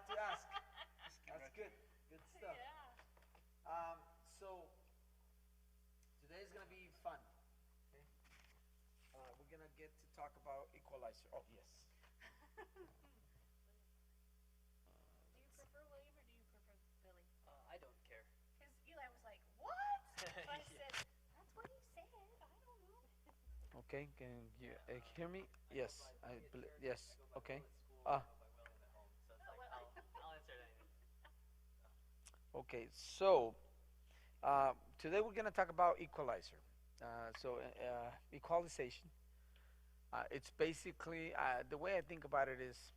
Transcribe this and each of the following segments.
to ask. That's good. Good stuff. So today's gonna be fun. Okay. We're gonna get to talk about equalizer. Oh yes. Do you prefer William or do you prefer Billy? I don't care. Because Eli was like, "What?" So I Yeah. said, "That's what he said. I don't know." Okay. Can you Yeah, hear me? I go Yes. by William's character. Yes. I go by Okay. Will at school. I Ah. go by William at home. So it's Oh like well. I'll answer anything. Okay. So today we're gonna talk about equalizer. Equalization. It's basically the way I think about it is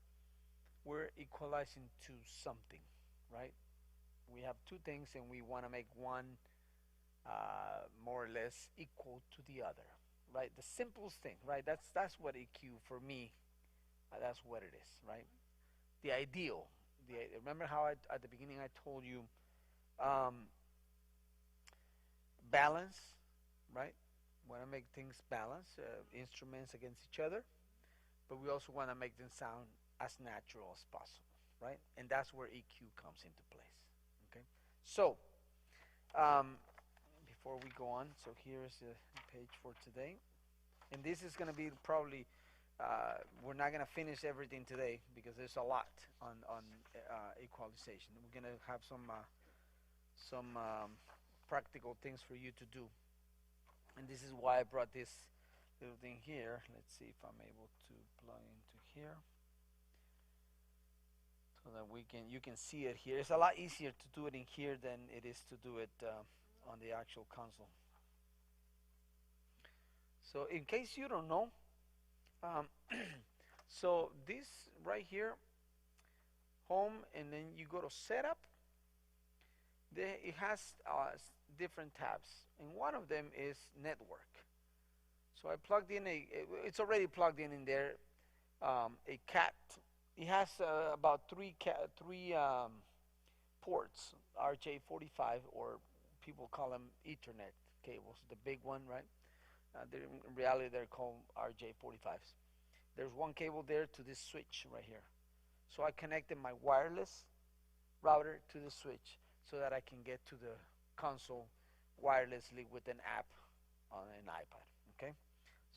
we're equalizing to something, right? We have two things and we want to make one more or less equal to the other, right? The simplest thing, right? That's what EQ for me. That's what it is, right? The ideal. Remember how at the beginning I told you um, balance, right? Want to make things balance, instruments against each other, but we also want to make them sound as natural as possible, right? And that's where EQ comes into place. Okay, so um, before we go on, so here's the page for today, and this is going to be probably we're not going to finish everything today because there's a lot on equalization. We're going to have some practical things for you to do, and this is why I brought this little thing here. Let's see if I'm able to plug into here so that we can you can see it here. It's a lot easier to do it in here than it is to do it on the actual console. So in case you don't know, um, so this right here, home, and then you go to setup. It has different tabs, and one of them is network. So I plugged in it's already plugged in there, a cat. It has about three ports, RJ45, or people call them Ethernet cables, the big one, right? In reality, they're called RJ45s. There's one cable there to this switch right here. So I connected my wireless router to the switch so that I can get to the console wirelessly with an app on an iPad. Okay,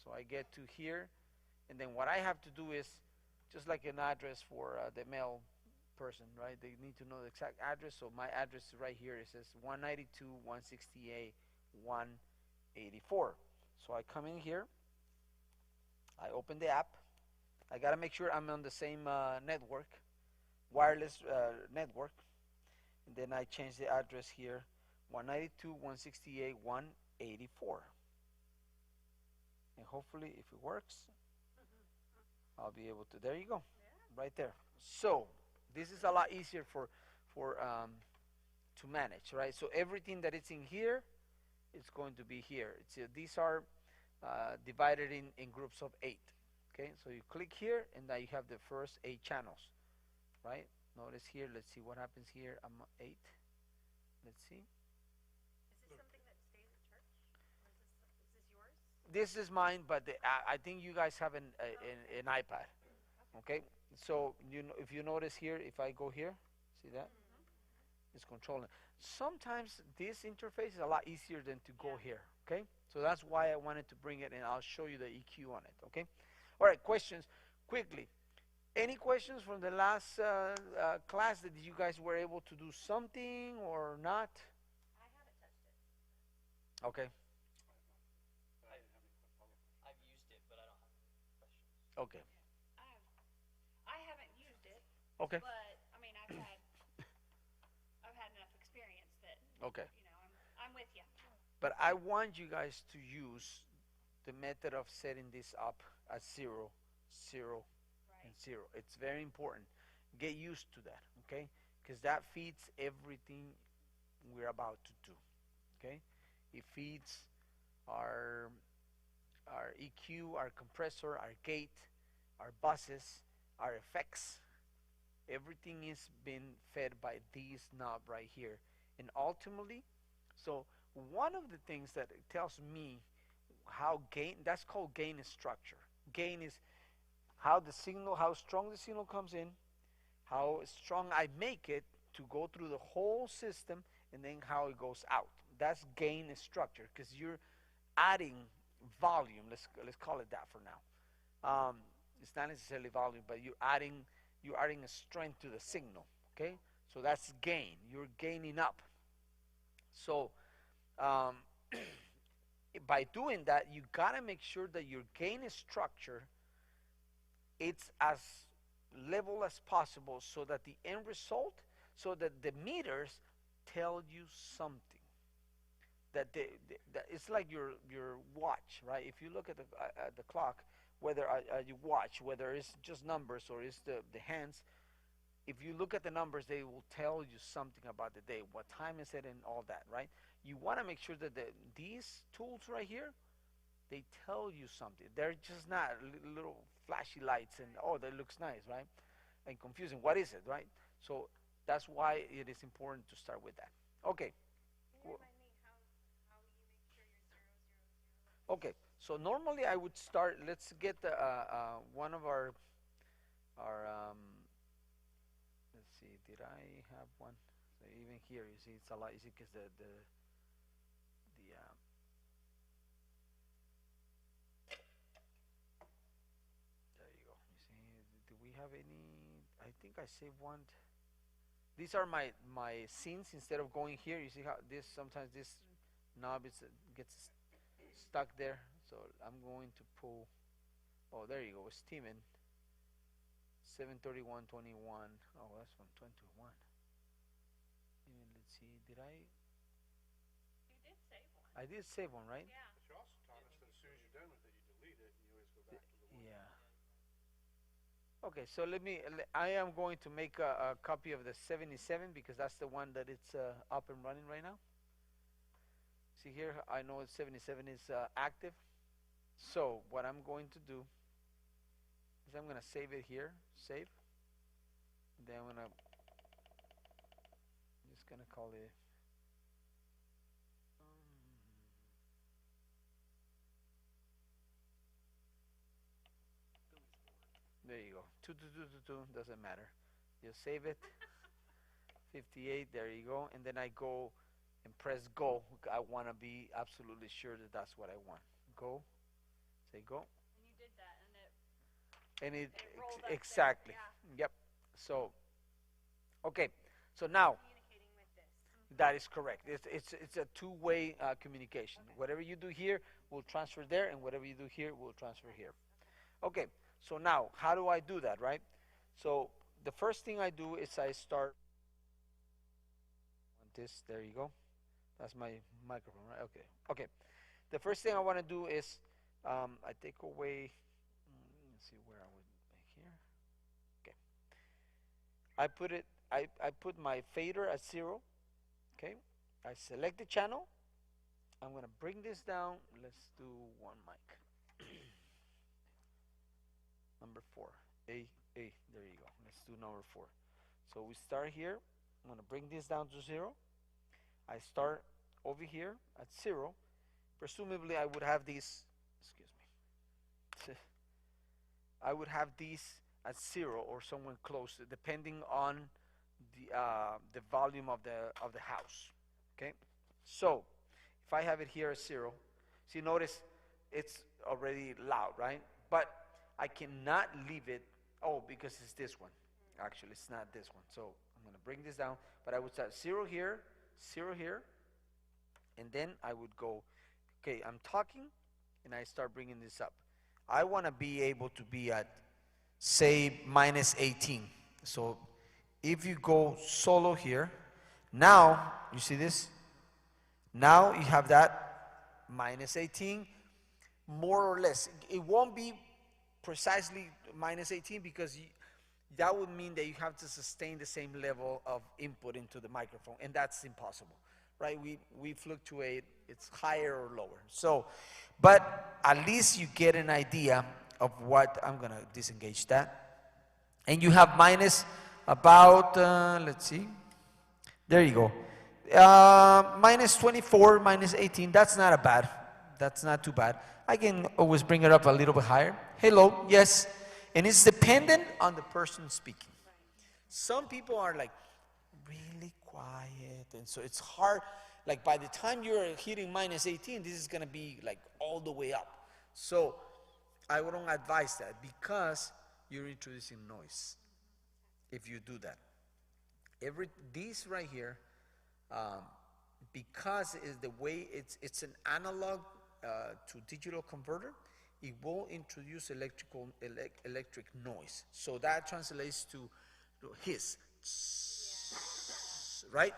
so I get to here, and then what I have to do is just like an address for the mail person, right? They need to know the exact address. So my address is right here. It says 192, 168, 184. So I come in here. I open the app. I gotta make sure I'm on the same network, wireless network. And then I change the address here, 192, 168, 184. And hopefully, if it works, I'll be able to. There you go, right there. So this is a lot easier for to manage, right? So everything that is in here, it's going to be here. These are divided in groups of 8. Okay, so you click here, and now you have the first 8 channels, right? Notice here. Let's see what happens here. I'm 8. Let's see. Is this something that stays at church, or is this yours? This is mine, but I think you guys have an iPad. Okay, so if you notice here, if I go here, see that it's controlling. Sometimes this interface is a lot easier than to go here. Okay, so that's why I wanted to bring it, and I'll show you the EQ on it. Okay, all right. Questions quickly. Any questions from the last class that you guys were able to do something or not? I haven't touched it. Okay. I've used it, but I don't have any questions. Okay. I haven't used it, Okay. but I mean, I've had enough experience that Okay. I'm with you. But I want you guys to use the method of setting this up as 0, 0, and Right. 0. It's very important. Get used to that, okay? Because that feeds everything we're about to do, okay? It feeds our our EQ, our compressor, our gate, our buses, our effects. Everything is being fed by this knob right here. And ultimately, so one of the things that it tells me how gain, that's called gain structure. Gain is how the signal, how strong the signal comes in, how strong I make it to go through the whole system, and then how it goes out. That's gain structure, because you're adding volume. Let's call it that for now. It's not necessarily volume, but you're adding a strength to the signal. Okay, so that's gain. You're gaining up. So by doing that, you gotta make sure that your gain structure, it's as level as possible, so that the end result, so that the meters tell you something. That it's like your watch, right? If you look at the clock, whether you watch, whether it's just numbers or it's the hands, if you look at the numbers, they will tell you something about the day, what time is it, and all that, right? You want to make sure that these tools right here, they tell you something. They're just not little flashy lights and, oh, that looks nice, right? And confusing. What is it, right? So that's why it is important to start with that. Okay. Can you remind me how you make sure you're 0, 0, 0? Okay. So normally I would start. Let's get one of our let's see. Did I have one? So even here, you see, it's a lot easy because there you go. You see, do we have any? I think I saved one. These are my scenes. Instead of going here, you see how sometimes this knob gets stuck there. So I'm going to pull. Oh, there you go. Steven. 73121. Oh, that's from 21. Even let's see. Did I? You did save one. I did save one, right? Yeah. But you also taught us that as soon as you're done with it, you delete it and you always go back to the one. Yeah. Okay, so I am going to make a copy of the 77, because that's the one that it's up and running right now. See here, I know 77 is active. So what I'm going to do is I'm going to save it here, save. And then I'm just going to call it there you go. 2222 doesn't matter. Just save it. 58, there you go. And then I go and press go. I want to be absolutely sure that that's what I want. Go. Say go. And you did that, And it rolled up exactly. there, Yep. So okay. So now communicating with this. that is correct. It's a two-way communication. Okay. Whatever you do here will transfer there, and whatever you do here will transfer here. Okay. So now, how do I do that, right? So the first thing I do is I start this. There you go. That's my microphone, right? Okay. Okay. The first thing I want to do is I take away. Let's see where I would make here. Okay. I put it. I put my fader at 0. Okay. I select the channel. I'm gonna bring this down. Let's do one mic. Number 4. A. There you go. Let's do number 4. So we start here. I'm gonna bring this down to 0. I start over here at 0. Presumably I would have these. Excuse me. I would have these at 0 or somewhere close, depending on the volume of the house. Okay. So if I have it here at 0, see, notice it's already loud, right? But I cannot leave it, because it's this one. Actually, it's not this one. So I'm going to bring this down, but I would start 0 here, 0 here, and then I would go, okay, I'm talking, and I start bringing this up. I want to be able to be at, say, -18. So if you go solo here, now, you see this? Now you have that -18, more or less. It won't be precisely -18, because that would mean that you have to sustain the same level of input into the microphone, and that's impossible, right? We fluctuate, it's higher or lower. So, but at least you get an idea of what. I'm gonna disengage that, and you have minus about let's see, there you go, -24, -18. That's not that's not too bad. I can always bring it up a little bit higher. Hello, yes. And it's dependent on the person speaking. Some people are like really quiet, and so it's hard. Like by the time you're hitting minus 18, this is gonna be like all the way up. So I wouldn't advise that because you're introducing noise if you do that. These right here, because is the way it's an analog to digital converter, it will introduce electric noise. So that translates to hiss, right?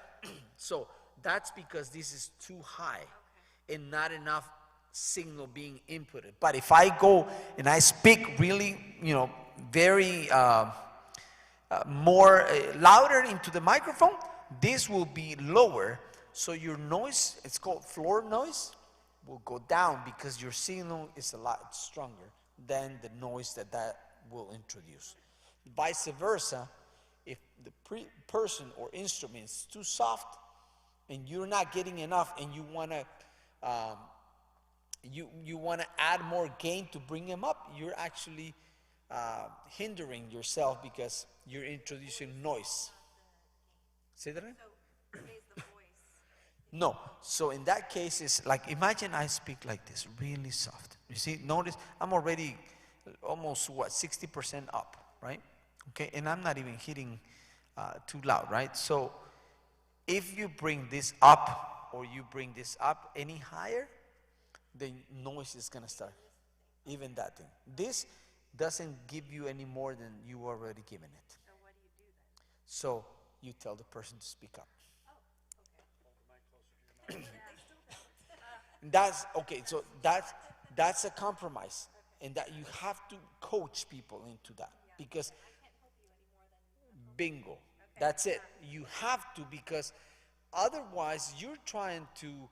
So that's because this is too high and not enough signal being inputted. But if I go and I speak really, very more louder into the microphone, this will be lower. So your noise, it's called floor noise, will go down because your signal is a lot stronger than the noise that will introduce. Vice versa, if the person or instrument is too soft and you're not getting enough and you want to you want to add more gain to bring them up, you're actually hindering yourself because you're introducing noise. Say that again? So raise the voice. No. So in that case, it's like, imagine I speak like this, really soft. You see, notice I'm already almost, 60% up, right? Okay, and I'm not even hitting too loud, right? So if you bring this up or you bring this up any higher, the noise is gonna start, even that thing. This doesn't give you any more than you already given it. So what do you do then? So you tell the person to speak up. That's okay. So that's a compromise, and that you have to coach people into that because bingo, that's it. You have to, because otherwise you're trying to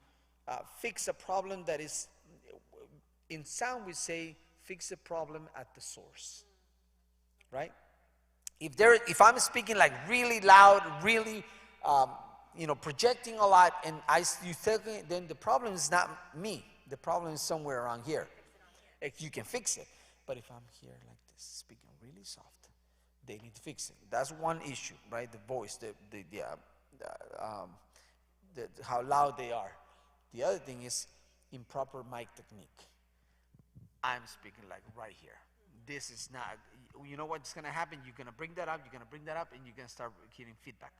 fix a problem that is, in sound we say, fix a problem at the source, right? If I'm speaking like really loud, really projecting a lot, and you think, then the problem is not me. The problem is somewhere around here. You can fix it. But if I'm here like this, speaking really soft, they need to fix it. That's one issue, right? The voice, how loud they are. The other thing is improper mic technique. I'm speaking like right here. This is not, you know what's gonna happen? You're gonna bring that up, and you're gonna start getting feedback.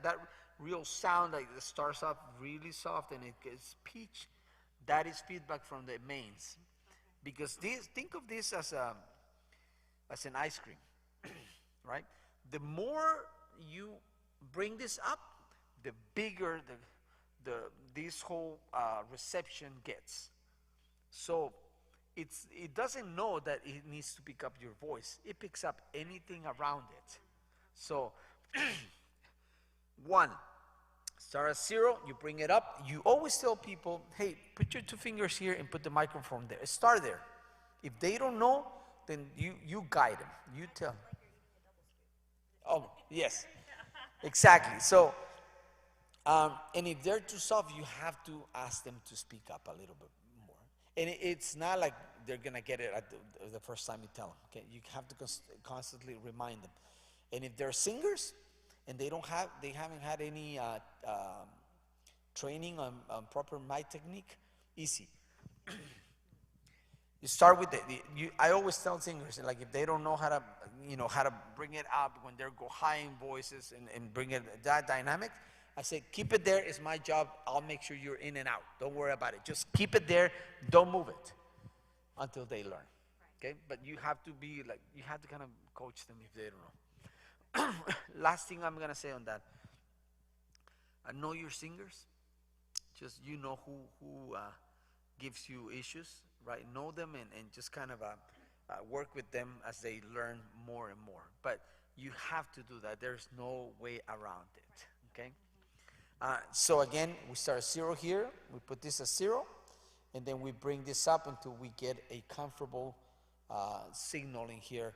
That real sound, like it starts off really soft and it gets pitch. That is feedback from the mains. Because think of this as an ice cream, right? The more you bring this up, the bigger this whole reception gets. So it doesn't know that it needs to pick up your voice. It picks up anything around it. So 1, start at 0, you bring it up. You always tell people, hey, put your 2 fingers here and put the microphone there. Start there. If they don't know, then you guide them. You tell them. Oh, yes, exactly. So, and if they're too soft, you have to ask them to speak up a little bit more. And it's not like they're gonna get it at the first time you tell them. Okay, you have to constantly remind them. And if they're singers and they haven't had any training on proper mic technique, easy. You start with I always tell singers, like, if they don't know how to bring it up when they go high in voices and bring it that dynamic, I say, keep it there. It's my job. I'll make sure you're in and out. Don't worry about it. Just keep it there. Don't move it until they learn. Okay? But you have to kind of coach them if they don't know. Last thing I'm gonna say on that, I know your singers. Just know who gives you issues, right? Know them and just kind of work with them as they learn more and more. But you have to do that. There's no way around it. Okay. So again, we start at 0 here. We put this at 0, and then we bring this up until we get a comfortable signal in here.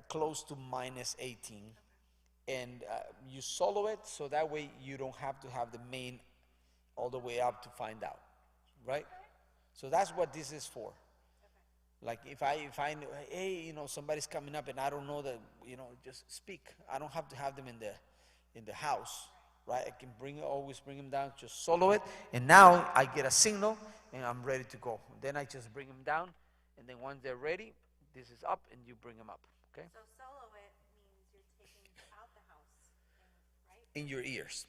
Close to minus 18, and you solo it so that way you don't have to have the main all the way up to find out, right? So that's what this is for. Like if I know, hey, somebody's coming up and I don't know that, just speak. I don't have to have them in the house, right? I can always bring them down, just solo it, and now I get a signal and I'm ready to go. Then I just bring them down, and then once they're ready, this is up and you bring them up, okay? So solo it means you're taking out the house, right? In your ears,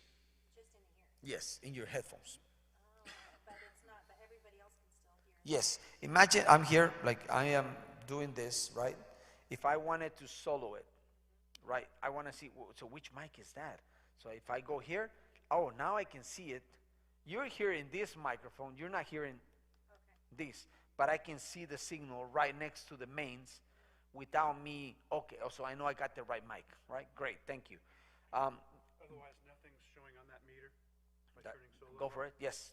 Just in the ear. yes, in your headphones. Oh, but it's not, but everybody else can still hear. Yes, imagine I'm here, like I am doing this, right? If I wanted to solo it, right? I want to see, so which mic is that? So if I go here, oh, now I can see it. You're hearing this microphone, you're not hearing this, but I can see the signal right next to the mains without me, okay, so I know I got the right mic, right? Great, thank you. Otherwise, nothing's showing on that meter by That- turning solo. Go for it, yes,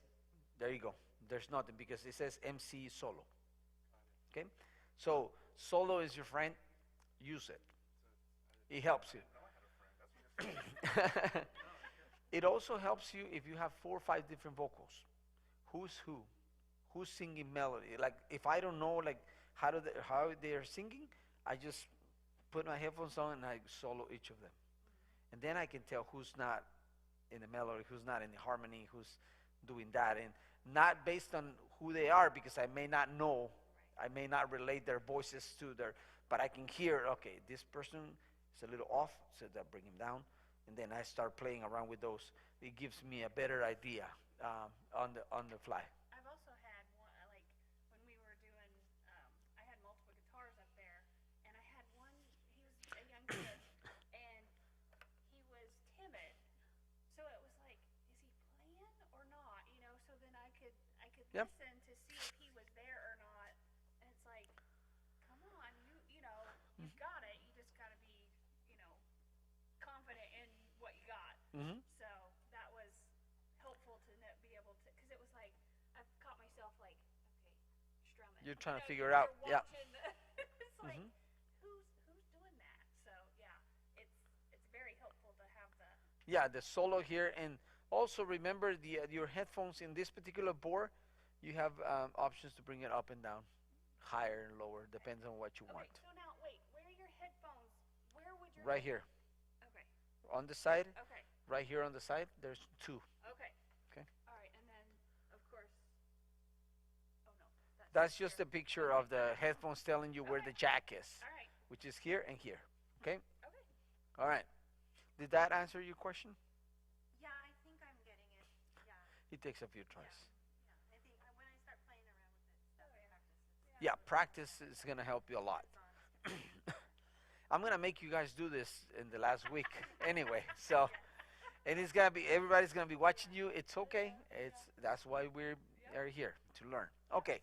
there you go. There's nothing because it says MC solo, okay? So solo is your friend, use it. It helps you. It also helps you if you have 4 or 5 different vocals. Who's who? Who's singing melody? Like if I don't know like how they are singing, I just put my headphones on and I solo each of them. And then I can tell who's not in the melody, who's not in the harmony, who's doing that, and not based on who they are because I may not know, I may not relate their voices to their, but I can hear, okay, this person is a little off, so that bring him down, and then I start playing around with those. It gives me a better idea on the fly. I've also had one, like when we were doing, I had multiple guitars up there, and I had one. He was a young kid, and he was timid. So it was like, is he playing or not? So then I could Yep. listen to see if he was there or not. And it's like, come on, you've got it. You just got to be, confident in what you got. Mm-hmm. So that was helpful to be able to, because it was like I've caught myself like, okay, strumming. You're trying to You know, figure it out. you're Yeah. watching it's like Mhm. who's doing that. So yeah, it's very helpful to have the. Yeah, the solo here, and also remember your headphones in this particular board. You have options to bring it up and down, higher and lower, depends on what you want. Okay, so now wait, where are your headphones? Where would your Right here, Okay, on the side, okay, right here on the side, there's 2. okay. Okay. All right, and then of course. Oh no, That's just a picture of the headphones telling you where the jack is, All right. which is here and here. Okay. Okay. All right. Did that answer your question? Yeah, I think I'm getting it. Yeah. It takes a few tries. Yeah, I think when I start playing around with it, practice. Yeah, practice is gonna help you a lot. I'm gonna make you guys do this in the last week anyway. So, and it's gonna be everybody's gonna be watching you. It's okay. That's why we are here to learn. Okay.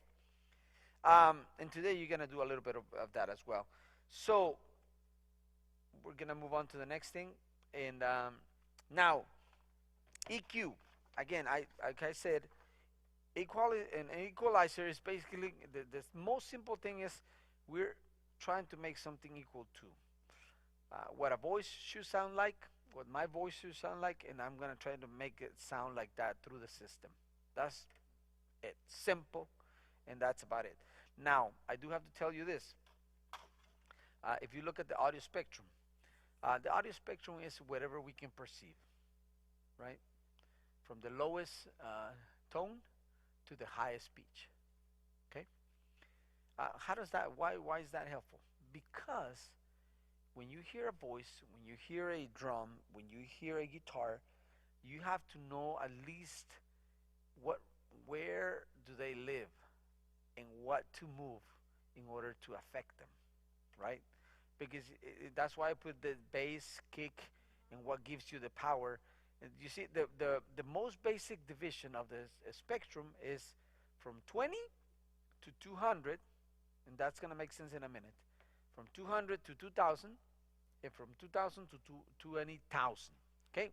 And today you're gonna do a little bit of that as well. So we're gonna move on to the next thing, and now EQ. Again, like I said, an equalizer is basically the most simple thing is we're trying to make something equal to what a voice should sound like, what my voice should sound like, and I'm gonna try to make it sound like that through the system. That's it. Simple, and that's about it. Now, I do have to tell you this. If you look at the audio spectrum is whatever we can perceive, right? From the lowest tone to the highest pitch. Okay. How does that? Why is that helpful? Because when you hear a voice, when you hear a drum, when you hear a guitar, you have to know at least where do they live, and what to move in order to affect them, right? Because that's why I put the bass, kick, and what gives you the power. And you see, the most basic division of the spectrum is from 20 to 200, and that's going to make sense in a minute. From 200 to 2,000, and from 2,000 to 20,000. Okay?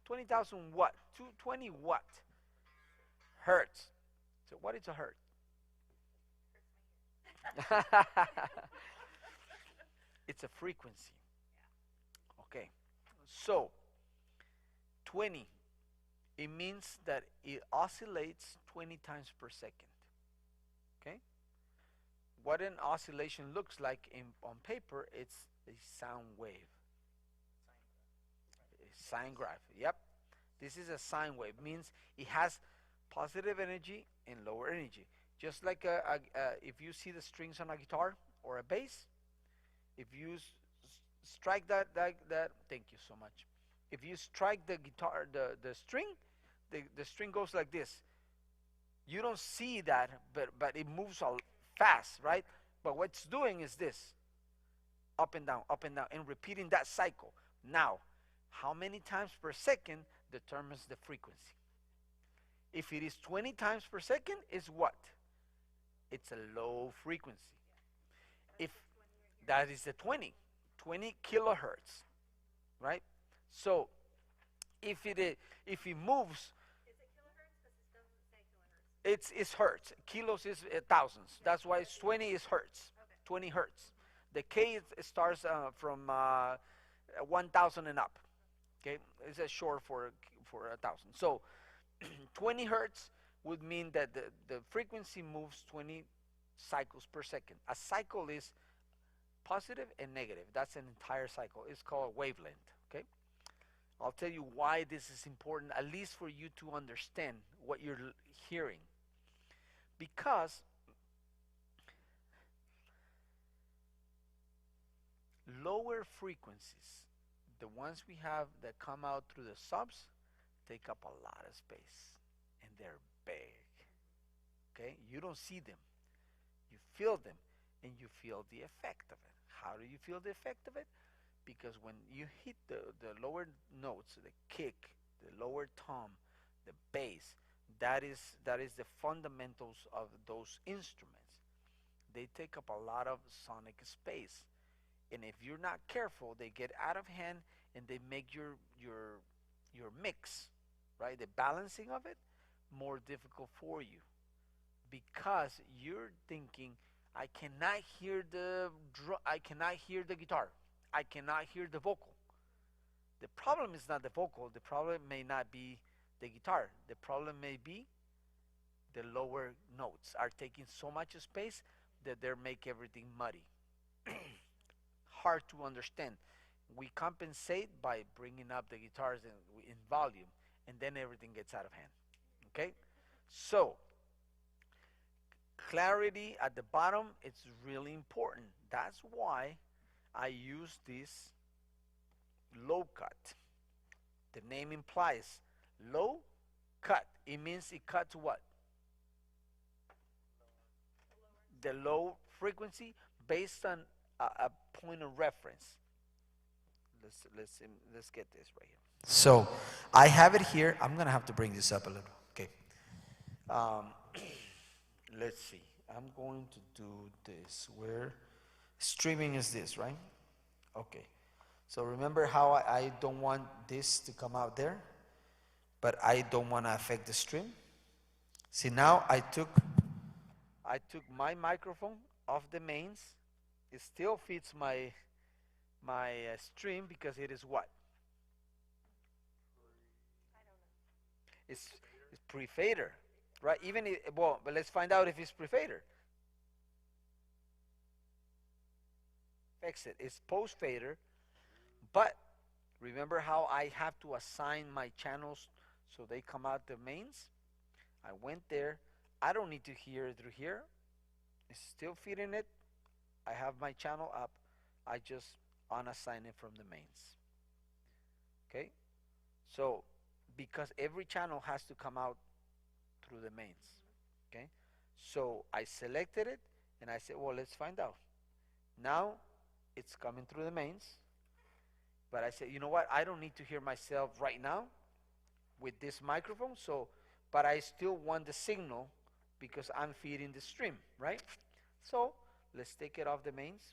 20,000 what? 20 what? Hertz. So what is a hertz? It's a frequency. Okay. So 20, it means that it oscillates 20 times per second. Okay? what an oscillation looks like on paper, it's a sound wave. A sine graph. Yep. This is a sine wave. Means it has positive energy and lower energy. Just like if you see the strings on a guitar or a bass, if you strike that, thank you so much. If you strike the guitar, the string, the string goes like this. You don't see that, but it moves all fast, right? But what's doing is this, up and down, and repeating that cycle. Now, how many times per second determines the frequency. If it is 20 times per second, is what? It's a low frequency. If that is the 20 kilohertz, right? So if it moves, it's hertz. Kilos is thousands. That's why it's 20 is hertz. 20 hertz. The K starts from 1,000 and up. Okay, it's a short for 1,000. So 20 hertz would mean that the frequency moves 20 cycles per second. A cycle is positive and negative. That's an entire cycle. It's called a wavelength. Okay, I'll tell you why this is important, at least for you to understand what you're hearing. Because lower frequencies, the ones we have that come out through the subs, take up a lot of space and they're big. Okay, you don't see them, you feel them, and you feel the effect of it. How do you feel the effect of it? Because when you hit the lower notes, the kick, the lower tom, the bass, that is the fundamentals of those instruments. They take up a lot of sonic space, and if you're not careful, they get out of hand and they make your mix, right, the balancing of it, more difficult for you, because you're thinking, I cannot hear the guitar, I cannot hear the vocal. The problem is not the vocal. The problem may not be the guitar. The problem may be the lower notes are taking so much space that they make everything muddy. Hard to understand. We compensate by bringing up the guitars in volume, and then everything gets out of hand. Okay? So, clarity at the bottom, it's really important. That's why I use this low cut. The name implies low cut. It means it cuts what? The low frequency based on a point of reference. Let's get this right here. So I have it here. I'm gonna have to bring this up a little. Okay. Let's see. I'm going to do this. Where streaming is this, right? Okay. So remember how I don't want this to come out there, but I don't want to affect the stream. See, now I took my microphone off the mains. It still fits my stream because it is what? It's pre-fader, right? Well, but let's find out if it's pre-fader. Fix it. It's post-fader, but remember how I have to assign my channels so they come out the mains? I went there. I don't need to hear it through here. It's still feeding it. I have my channel up. I just unassign it from the mains. Okay? So, because every channel has to come out through the mains. Okay? So, I selected it and I said, well, let's find out. Now, it's coming through the mains. But I said, you know what? I don't need to hear myself right now with this microphone. So, but I still want the signal because I'm feeding the stream, right? So, let's take it off the mains.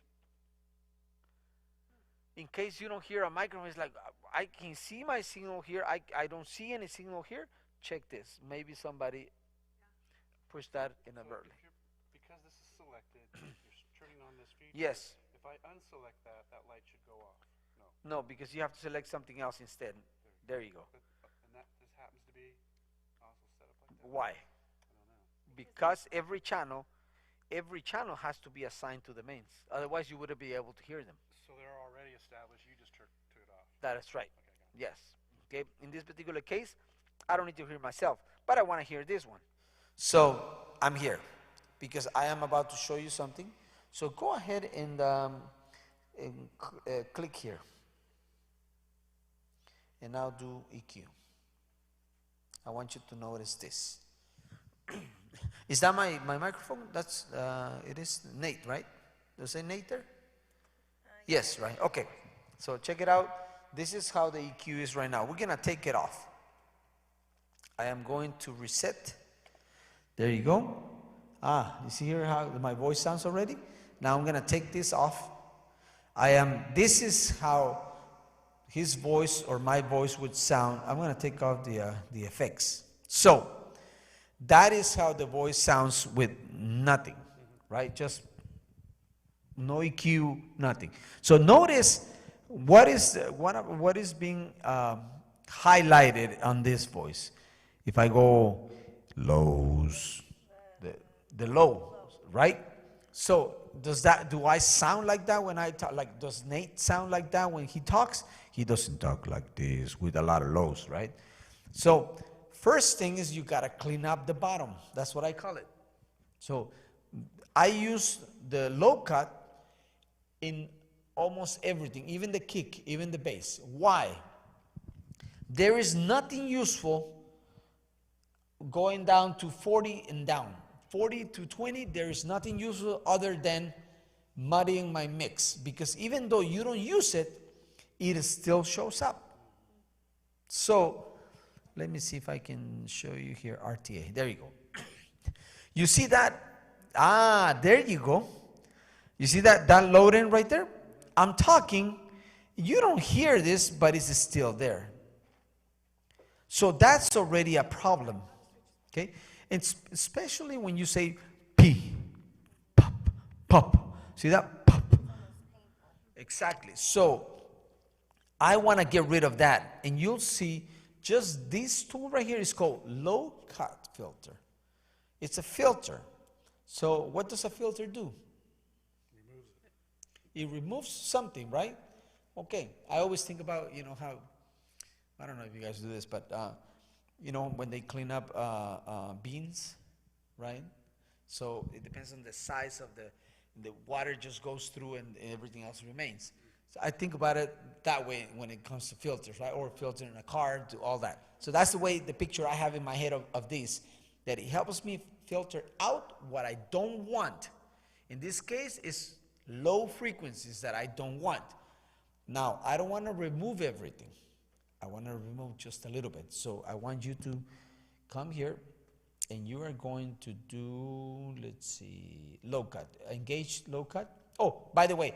In case you don't hear a microphone, it's like, I can see my signal here. I don't see any signal here. Check this. Maybe somebody pushed that inadvertently. Because this is selected, you're turning on this feature. Yes. If I unselect that, that light should go off. No, because you have to select something else instead. There you go. And this happens to be also set up like that. Why? I don't know. Because every channel every channel has to be assigned to the mains. Otherwise, you wouldn't be able to hear them. So they're already established, you just took it off. That is right. Okay, got it. Yes. Okay. In this particular case, I don't need to hear myself, but I want to hear this one. So I'm here because I am about to show you something. So go ahead and click here. And now do EQ. I want you to notice this. Is that my microphone? That's it is Nate, right? Does it say Nate there? Yes, right. Okay. So check it out. This is how the EQ is right now. We're gonna take it off. I am going to reset. There you go. You see here how my voice sounds already? Now I'm gonna take this off. This is how his voice or my voice would sound. I'm gonna take off the effects. So that is how the voice sounds with nothing, right? Just no EQ, nothing. So notice what is being highlighted on this voice. If I go lows, the low, right? So do I sound like that when I talk? Like, does Nate sound like that when he talks? He doesn't talk like this with a lot of lows, right? So first thing is you gotta clean up the bottom. That's what I call it. So I use the low cut in almost everything, even the kick, even the bass. Why? There is nothing useful going down to 40 and down. 40 to 20, there is nothing useful other than muddying my mix, because even though you don't use it, it still shows up. So let me see if I can show you here RTA. There you go. You see that? There you go. You see that loading right there? I'm talking, you don't hear this, but it's still there. So that's already a problem. Okay? And especially when you say P, pop, pop. See that? Pop. Exactly. So I want to get rid of that. And you'll see just this tool right here is called low cut filter. It's a filter. So what does a filter do? It removes something, right? Okay. I always think about, how, I don't know if you guys do this, but when they clean up beans, right? So it depends on the size of the water just goes through and everything else remains. So I think about it that way when it comes to filters, right? Or filtering a car, do all that. So that's the way the picture I have in my head of this, that it helps me filter out what I don't want. In this case, it's low frequencies that I don't want. Now, I don't want to remove everything. I want to remove just a little bit. So I want you to come here and you are going to do, let's see, low cut. Engage low cut. Oh, by the way,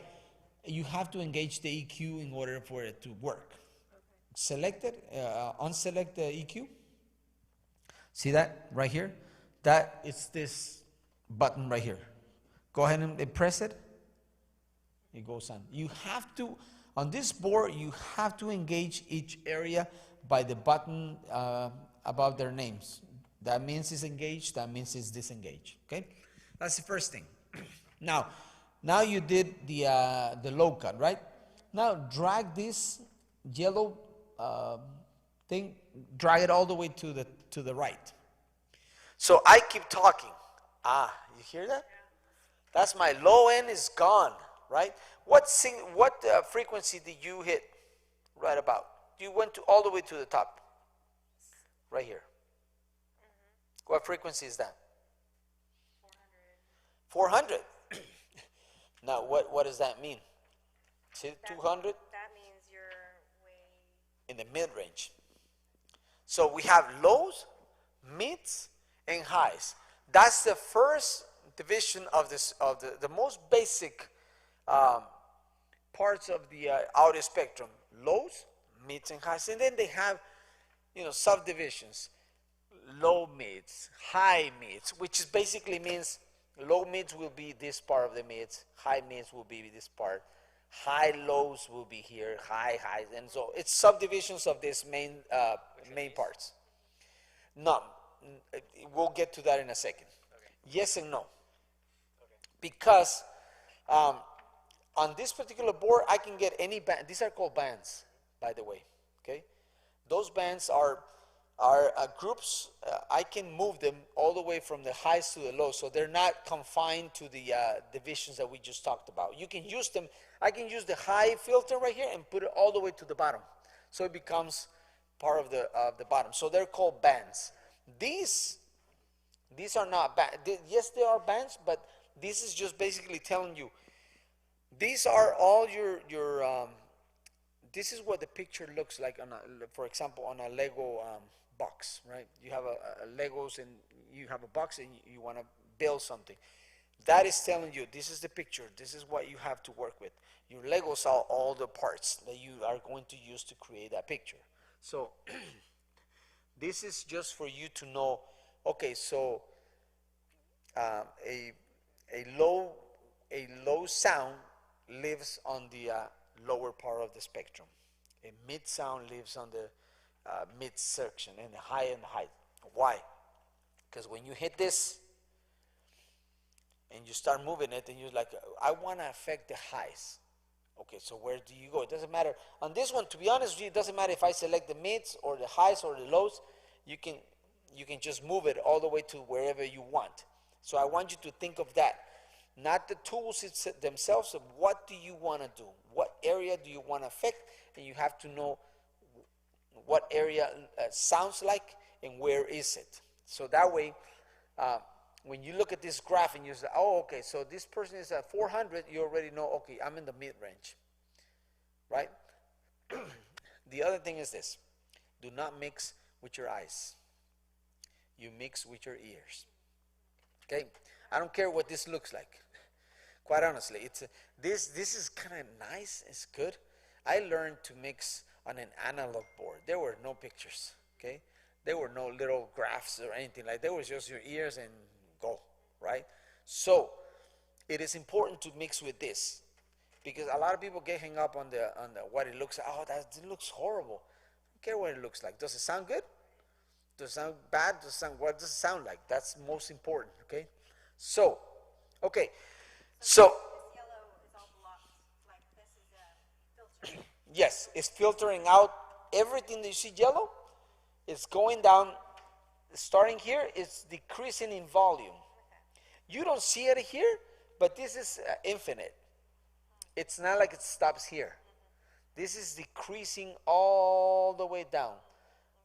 you have to engage the EQ in order for it to work. Okay. Select it, unselect the EQ. See that right here? That is this button right here. Go ahead and press it. It goes on. You have to, on this board, you have to engage each area by the button above their names. That means it's engaged, that means it's disengaged, okay? That's the first thing. Now you did the low cut, right? Now drag this yellow thing, drag it all the way to the right. So I keep talking. You hear that? That's my low end is gone, right? What frequency did you hit right about? You went all the way to the top, right here. Mm-hmm. What frequency is that? 400. 400. Now, what does that mean? See, 200? That means you're way in the mid-range. So we have lows, mids, and highs. That's the first division of this of the most basic parts of the audio spectrum: lows, mids, and highs. And then they have, subdivisions: low mids, high mids, which is basically means low mids will be this part of the mids, high mids will be this part, high lows will be here, high highs, and so it's subdivisions of these main parts. No, we'll get to that in a second. Okay. Yes and no. Okay. because on this particular board, I can get any band. These are called bands, by the way. Okay, those bands are groups. I can move them all the way from the highs to the lows, so they're not confined to the divisions that we just talked about. You can use them. I can use the high filter right here and put it all the way to the bottom, so it becomes part of the bottom. So they're called bands. These are not bands. Yes, they are bands, but this is just basically telling you. These are all your this is what the picture looks like on for example, on a Lego box, right? You have a Legos and you have a box and you want to build something. That is telling you this is the picture. This is what you have to work with. Your Legos are all the parts that you are going to use to create that picture. So this is just for you to know. Okay, so a low sound lives on the lower part of the spectrum. A mid sound lives on the mid section, and the high and high. Why? Because when you hit this and you start moving it, and you're like, I want to affect the highs. Okay, so where do you go? It doesn't matter. On this one, to be honest with you, it doesn't matter if I select the mids or the highs or the lows. You can just move it all the way to wherever you want. So I want you to think of that. Not the tools themselves, of what do you want to do? What area do you want to affect? And you have to know what area sounds like and where is it. So that way, when you look at this graph and you say, oh, okay, so this person is at 400, you already know, okay, I'm in the mid-range, right? The other thing is this. Do not mix with your eyes. You mix with your ears. Okay? I don't care what this looks like. Quite honestly, this is kind of nice. It's good. I learned to mix on an analog board. There were no pictures. Okay, there were no little graphs or anything like. There was just your ears and go, right? So it is important to mix with this, because a lot of people get hung up on the what it looks like. Oh, it looks horrible. I don't care what it looks like. Does it sound good? Does it sound bad? What does it sound like? That's most important. Okay, so okay. So this yellow is all blocked, like this is a filter. yes, it's filtering out everything that you see yellow. It's going down, starting here, it's decreasing in volume. You don't see it here, but this is infinite. It's not like it stops here. This is decreasing all the way down.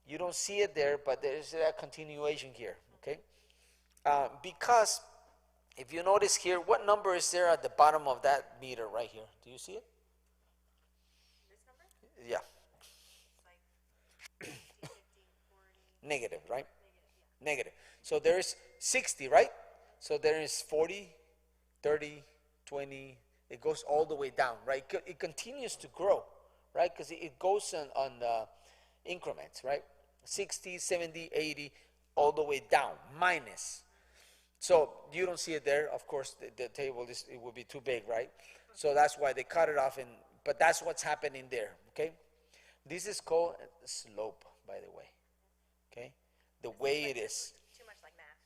You don't see it there, but there's a continuation here, okay? Because if you notice here, what number is there at the bottom of that meter right here? Do you see it? This number? Yeah. It's like 50, 40. Negative, right? Negative, yeah. Negative. So there is 60, right? So there is 40, 30, 20. It goes all the way down, right? It continues to grow, right? Because it goes on increments, right? 60, 70, 80, all the way down, minus. So you don't see it there. Of course, the table it would be too big, right? So that's why they cut it off. But that's what's happening there. Okay, this is called slope, by the way. Okay, the way it is. Too much like math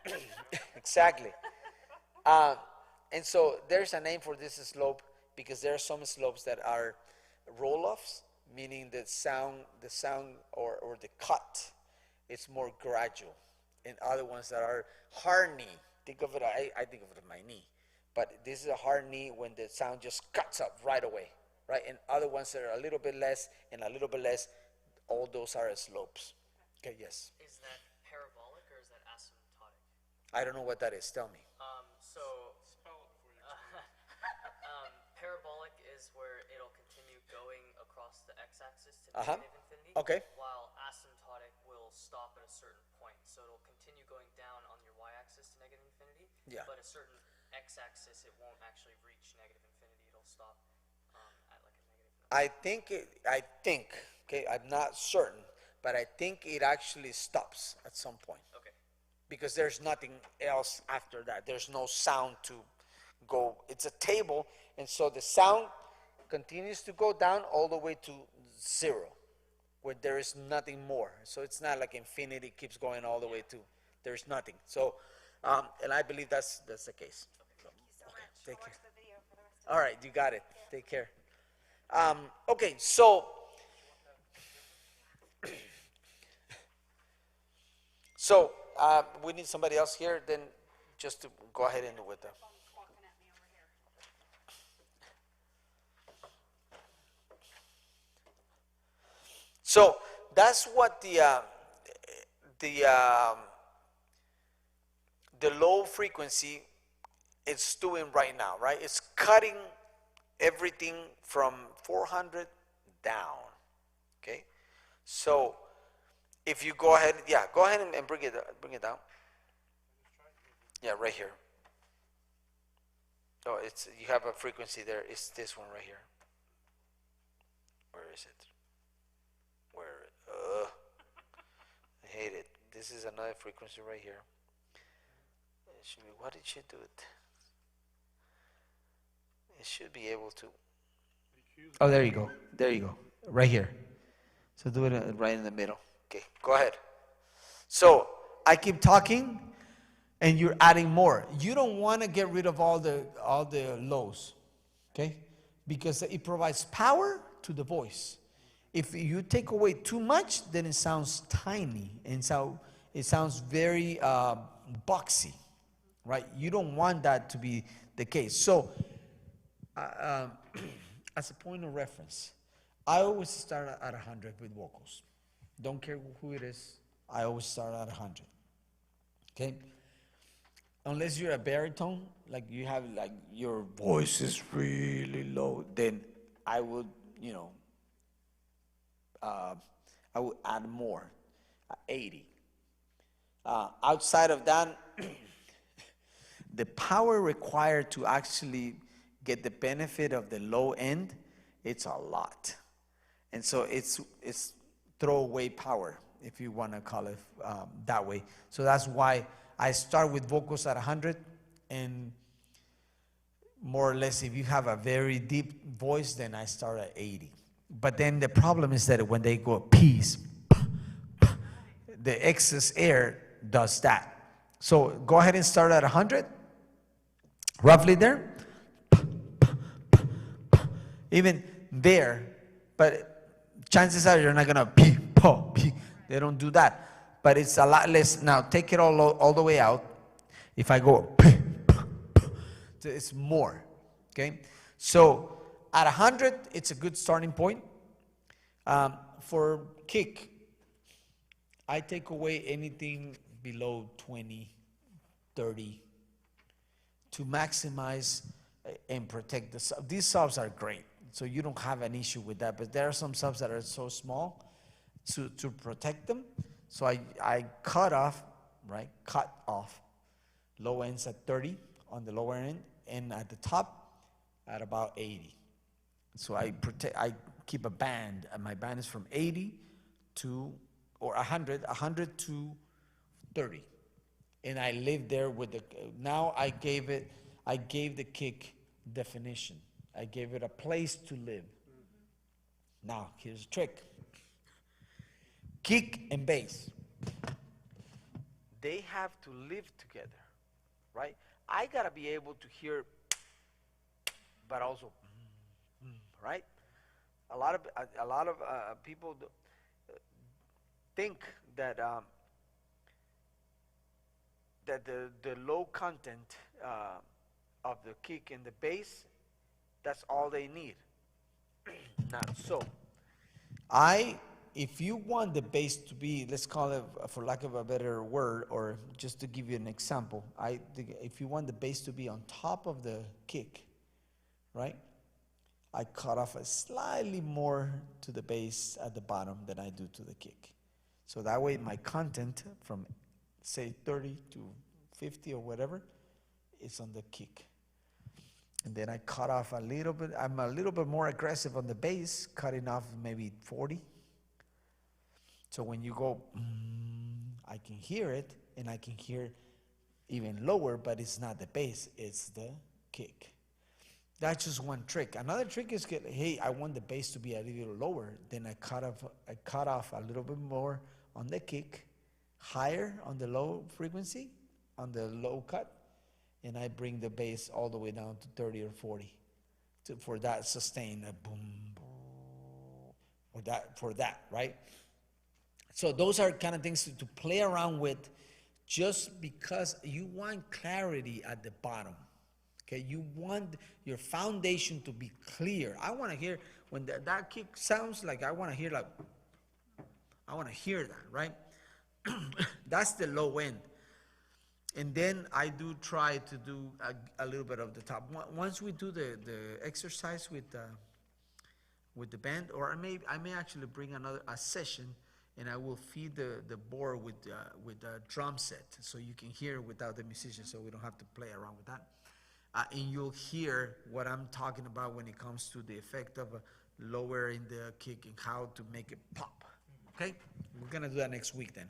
to me. Exactly. And so there's a name for this slope, because there are some slopes that are roll-offs, meaning the sound or the cut is more gradual. And other ones that are hard knee. Think of it, I think of it as my knee. But this is a hard knee when the sound just cuts up right away, right? And other ones that are a little bit less and a little bit less, all those are slopes. Okay, yes. Is that parabolic or is that asymptotic? I don't know what that is. Tell me. So Spell it before you parabolic is where it'll continue going across the x-axis to Uh-huh. negative infinity. Okay. While asymptotic will stop at a certain point, so it'll continue going down on your y-axis to negative infinity. Yeah. But a certain x-axis, it won't actually reach negative infinity. It'll stop at like a negative number. I think, okay, I'm not certain, but I think it actually stops at some point. Okay. Because there's nothing else after that. There's no sound to go. It's a table, and so the sound continues to go down all the way to zero, where there is nothing more. So it's not like infinity keeps going all the way to, there's nothing. So And I believe that's the case. Thank you so much. Take I'll care. watch the video for the rest of All right, you got it. Take care. Okay, so we need somebody else here. Then just to go ahead and with them. phone's squawking at me over here. So that's what the low frequency is doing right now, right? It's cutting everything from 400 down. Okay, so if you go ahead, go ahead and bring it down. Yeah, right here. Oh, it's you have a frequency there. It's this one right here. Where is it? Where? I hate it. This is another frequency right here. It should be. What did she do it? It should be able to. Oh, there you go. There you go. Right here. So do it right in the middle. Okay, go ahead. So I keep talking, and you're adding more. You don't want to get rid of all the lows, okay? Because it provides power to the voice. If you take away too much, then it sounds tiny, and so it sounds very boxy, right? You don't want that to be the case. So, as a point of reference, I always start at 100 with vocals. Don't care who it is. I always start at 100. Okay? Unless you're a baritone, like you have, like your voice is really low, then I would, I would add more, 80. Outside of that, the power required to actually get the benefit of the low end, it's a lot. And so it's throwaway power, if you want to call it that way. So that's why I start with vocals at 100, and more or less, if you have a very deep voice, then I start at 80. But then the problem is that when they go peace, the excess air does that. So go ahead and start at 100, roughly there. Even there, but chances are you're not gonna pee. They don't do that, but it's a lot less. Now take it all the way out. If I go, it's more. Okay, so at 100, it's a good starting point. For kick, I take away anything below 20, 30 to maximize and protect the sub. These subs are great, so you don't have an issue with that, but there are some subs that are so small to protect them. So I cut off low ends at 30 on the lower end, and at the top at about 80. So I keep a band, and my band is from 80 to, or 100 to 30. And I live there with now I gave the kick definition. I gave it a place to live. Now, here's a trick. Kick and bass, they have to live together, right? I gotta be able to hear, but also, right? A lot of people think that that the low content of the kick and the bass, that's all they need. Not so. If you want the bass to be, let's call it, for lack of a better word, or just to give you an example, if you want the bass to be on top of the kick, right? I cut off a slightly more to the bass at the bottom than I do to the kick. So that way my content from, say, 30 to 50 or whatever, is on the kick. And then I cut off a little bit. I'm a little bit more aggressive on the bass, cutting off maybe 40. So when you go, I can hear it, and I can hear even lower, but it's not the bass, it's the kick. That's just one trick. Another trick is, hey, I want the bass to be a little lower. Then I cut off a little bit more on the kick, higher on the low frequency, on the low cut, and I bring the bass all the way down to 30 or 40 for that sustain, boom, boom, for that, right? So those are kind of things to play around with, just because you want clarity at the bottom. Okay, you want your foundation to be clear. I want to hear when that kick sounds like, I want to hear that, right? That's the low end. And then I do try to do a little bit of the top. Once we do the exercise with the band, or I may actually bring a session, and I will feed the board with a drum set, so you can hear without the musician, so we don't have to play around with that. And you'll hear what I'm talking about when it comes to the effect of lowering the kick and how to make it pop. Okay, we're gonna do that next week then.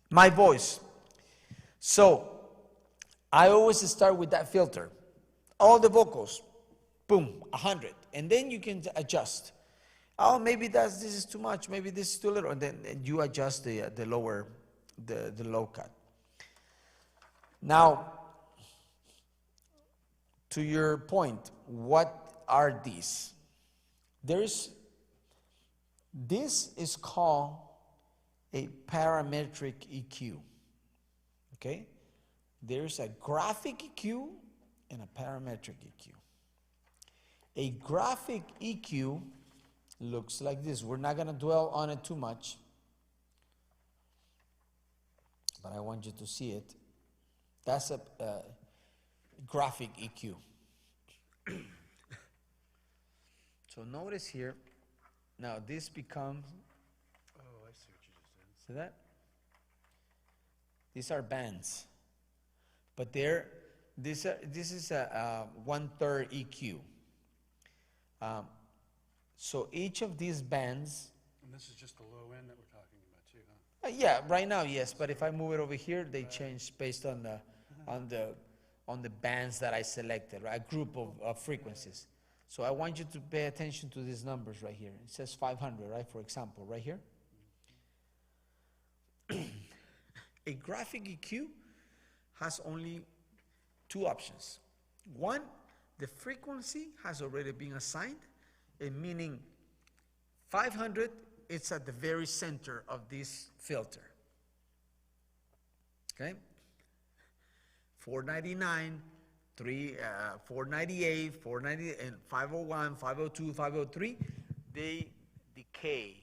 My voice. So I always start with that filter. All the vocals, boom, 100, and then you can adjust. Oh, maybe this is too much. Maybe this is too little, and then you adjust the low cut. Now, to your point, what are these? This is called a parametric EQ. Okay? There's a graphic EQ and a parametric EQ. A graphic EQ looks like this. We're not going to dwell on it too much, but I want you to see it. That's a graphic EQ. So notice here, now this becomes, Oh, I see what you just did. see that? These are bands, but this is a 1/3 EQ. So each of these bands, And this is just the low end that we're talking about too, huh? yeah, right now yes, but if I move it over here, they change based on the bands that I selected, right? A group of frequencies. So I want you to pay attention to these numbers right here. It says 500, right? For example, right here. A graphic EQ has only two options. One, the frequency has already been assigned, and meaning 500, it's at the very center of this filter. Okay? 499, 498, 490, and 501, 502, 503, they decay.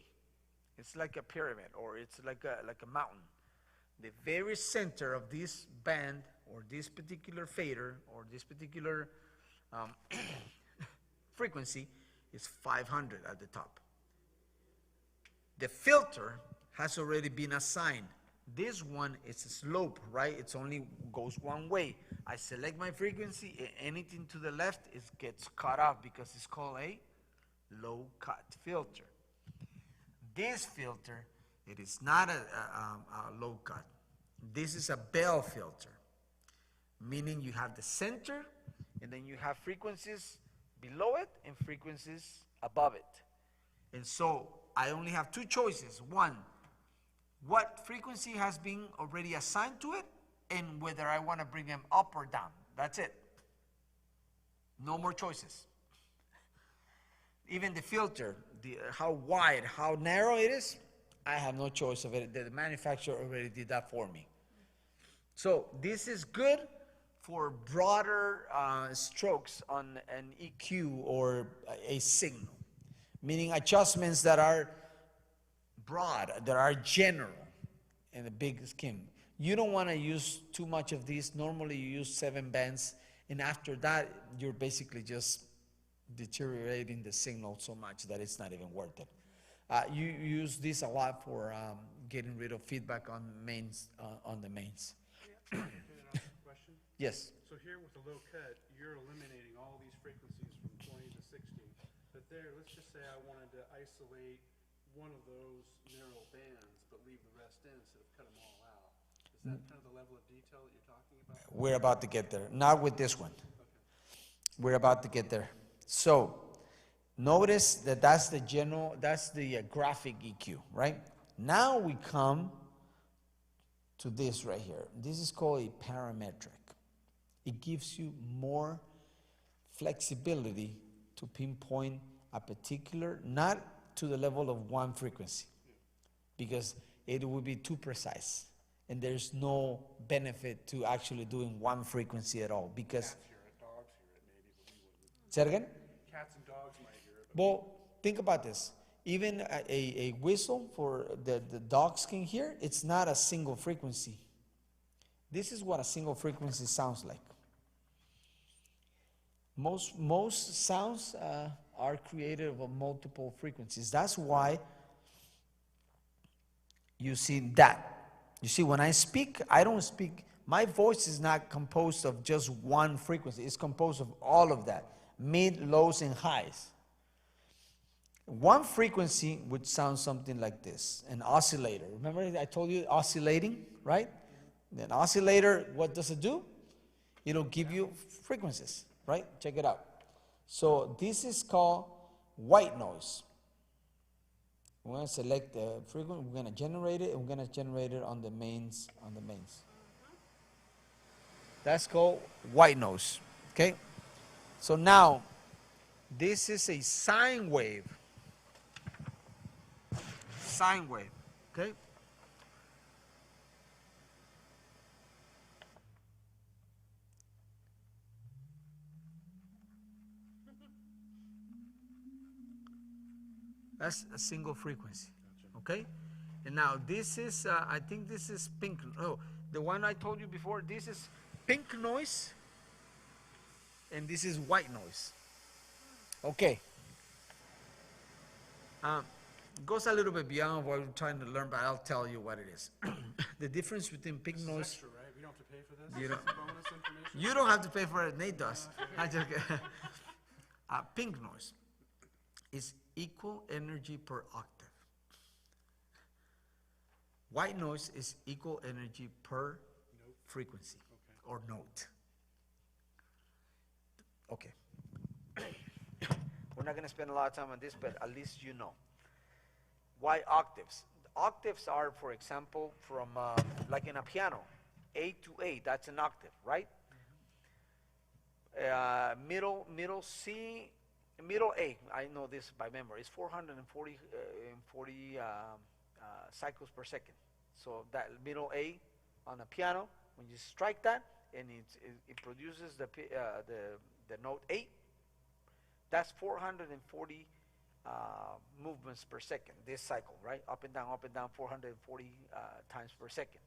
It's like a pyramid, or it's like a mountain. The very center of this band, or this particular fader, or this particular frequency is 500 at the top. The filter has already been assigned. This one is a slope, right? It's only goes one way. I select my frequency, anything to the left gets cut off because it's called a low cut filter. This filter, it is not a low cut. This is a bell filter, meaning you have the center, and then you have frequencies below it and frequencies above it. And so I only have two choices. One, what frequency has been already assigned to it, and whether I want to bring them up or down. That's it. No more choices. Even the filter, how wide, how narrow it is, I have no choice of it. The manufacturer already did that for me. So this is good for broader strokes on an EQ or a signal, meaning adjustments that are broad, that are general in a big scheme. You don't want to use too much of these. Normally you use 7 bands, and after that you're basically just deteriorating the signal so much that it's not even worth it. You use this a lot for getting rid of feedback on the mains. Can I ask a question? Yes. So here with the low cut, you're eliminating all these frequencies from 20 to 60. But there, let's just say I wanted to isolate one of those narrow bands, but leave the rest in instead of cut them all out. Is that kind of the level of detail that you're talking about? We're about to get there. Not with this one. We're about to get there. So notice that that's the graphic EQ, right? Now we come to this right here. This is called a parametric. It gives you more flexibility to pinpoint a particular, not to the level of one frequency, because it would be too precise. And there's no benefit to actually doing one frequency at all, because. Cats hear it, dogs hear it maybe, but we wouldn't. Say it again? Cats and dogs might hear it. But Well, think about this. Even a whistle for the dogs can hear, it's not a single frequency. This is what a single frequency sounds like. Most sounds are created of multiple frequencies. That's why you see that. You see, when I speak, I don't speak, my voice is not composed of just one frequency. It's composed of all of that, mid, lows, and highs. One frequency would sound something like this, an oscillator. Remember I told you oscillating, right? An oscillator, what does it do? It'll give you frequencies, right? Check it out. So this is called white noise. We're going to select the frequency, we're going to generate it, and we're going to generate it on the mains, That's called white noise, okay? So now, this is a sine wave. Sine wave, okay? That's a single frequency, okay? And now this is, I think this is pink. Oh, the one I told you before, this is pink noise, and this is white noise. Okay. Goes a little bit beyond what we're trying to learn, but I'll tell you what it is. The difference between pink this is noise. extra, right? We don't have to pay for this? You This don't- is bonus information? You don't have to pay for it, Nate does. I just, pink noise is equal energy per octave. White noise is equal energy per frequency or note. Okay. We're not going to spend a lot of time on this, but at least you know. Why octaves? Octaves are, for example, from like in a piano, A to A, that's an octave, right? Middle C, middle A, I know this by memory, it's 440 cycles per second. So that middle A on a piano, when you strike that, and it produces the note A, that's 440 movements per second, this cycle, right? Up and down, 440 times per second.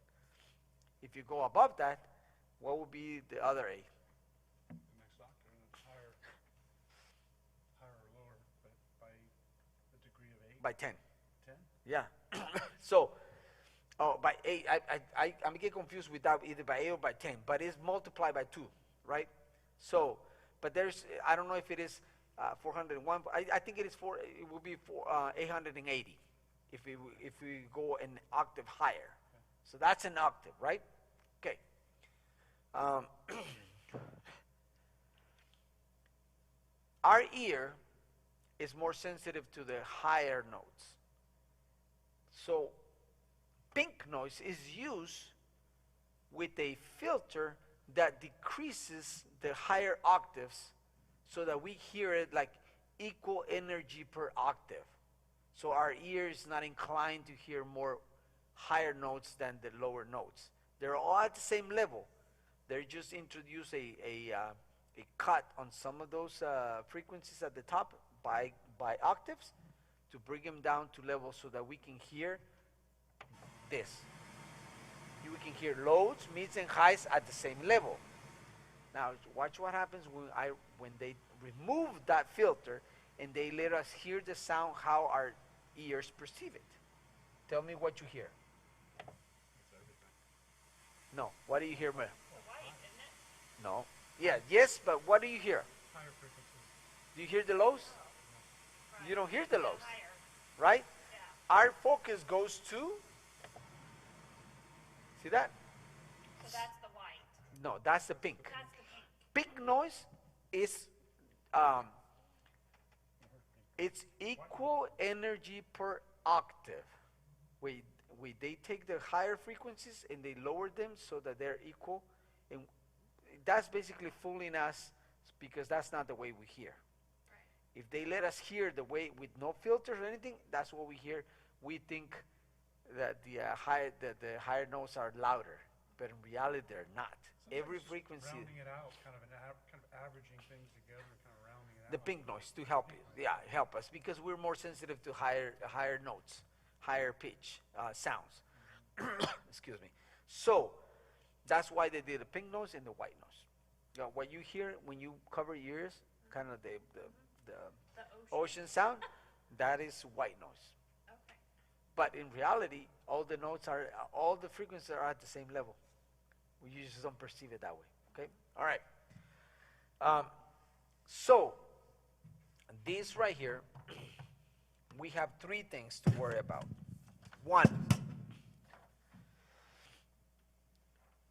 If you go above that, what would be the other A? The next octave, it's higher or lower, but by a degree of 8? By 10. 10? Yeah. So, by 8, I'm get confused with that either by 8 or by 10, but it's multiplied by 2, right? So, but there's, I don't know if it is 401. I think it is it will be 880 if we go an octave higher. So that's an octave, right? Okay. Our ear is more sensitive to the higher notes. So pink noise is used with a filter that decreases the higher octaves so that we hear it like equal energy per octave. So our ear is not inclined to hear more higher notes than the lower notes. They're all at the same level. They just introduce a cut on some of those frequencies at the top by octaves to bring them down to levels so that we can hear this. You can hear lows, mids, and highs at the same level. Now, watch what happens when they remove that filter and they let us hear the sound how our ears perceive it. Tell me what you hear. No, what do you hear, Mel? White, isn't it? No. Yeah, yes, but what do you hear? Higher frequencies. Do you hear the lows? You don't hear the lows, Higher. right? Yeah. Our focus goes to, see that? So that's the white. No, that's the pink. That's the pink. Pink noise is it's equal energy per octave. Wait, they take the higher frequencies and they lower them so that they're equal, and that's basically fooling us because that's not the way we hear. Right. If they let us hear the way with no filters or anything, that's what we hear. We think that the higher notes are louder, but in reality they're not. Every Sometimes frequency. rounding it out, kind of averaging things together, kind of rounding it out. The pink noise to help you, help us because we're more sensitive to higher notes, higher pitch sounds. Excuse me. So that's why they did the pink noise and the white noise. What you hear when you cover your ears, kind of the The ocean sound, that is white noise. Okay. But in reality, all the frequencies are at the same level. We usually don't perceive it that way. Okay. All right. So this right here, we have three things to worry about. One,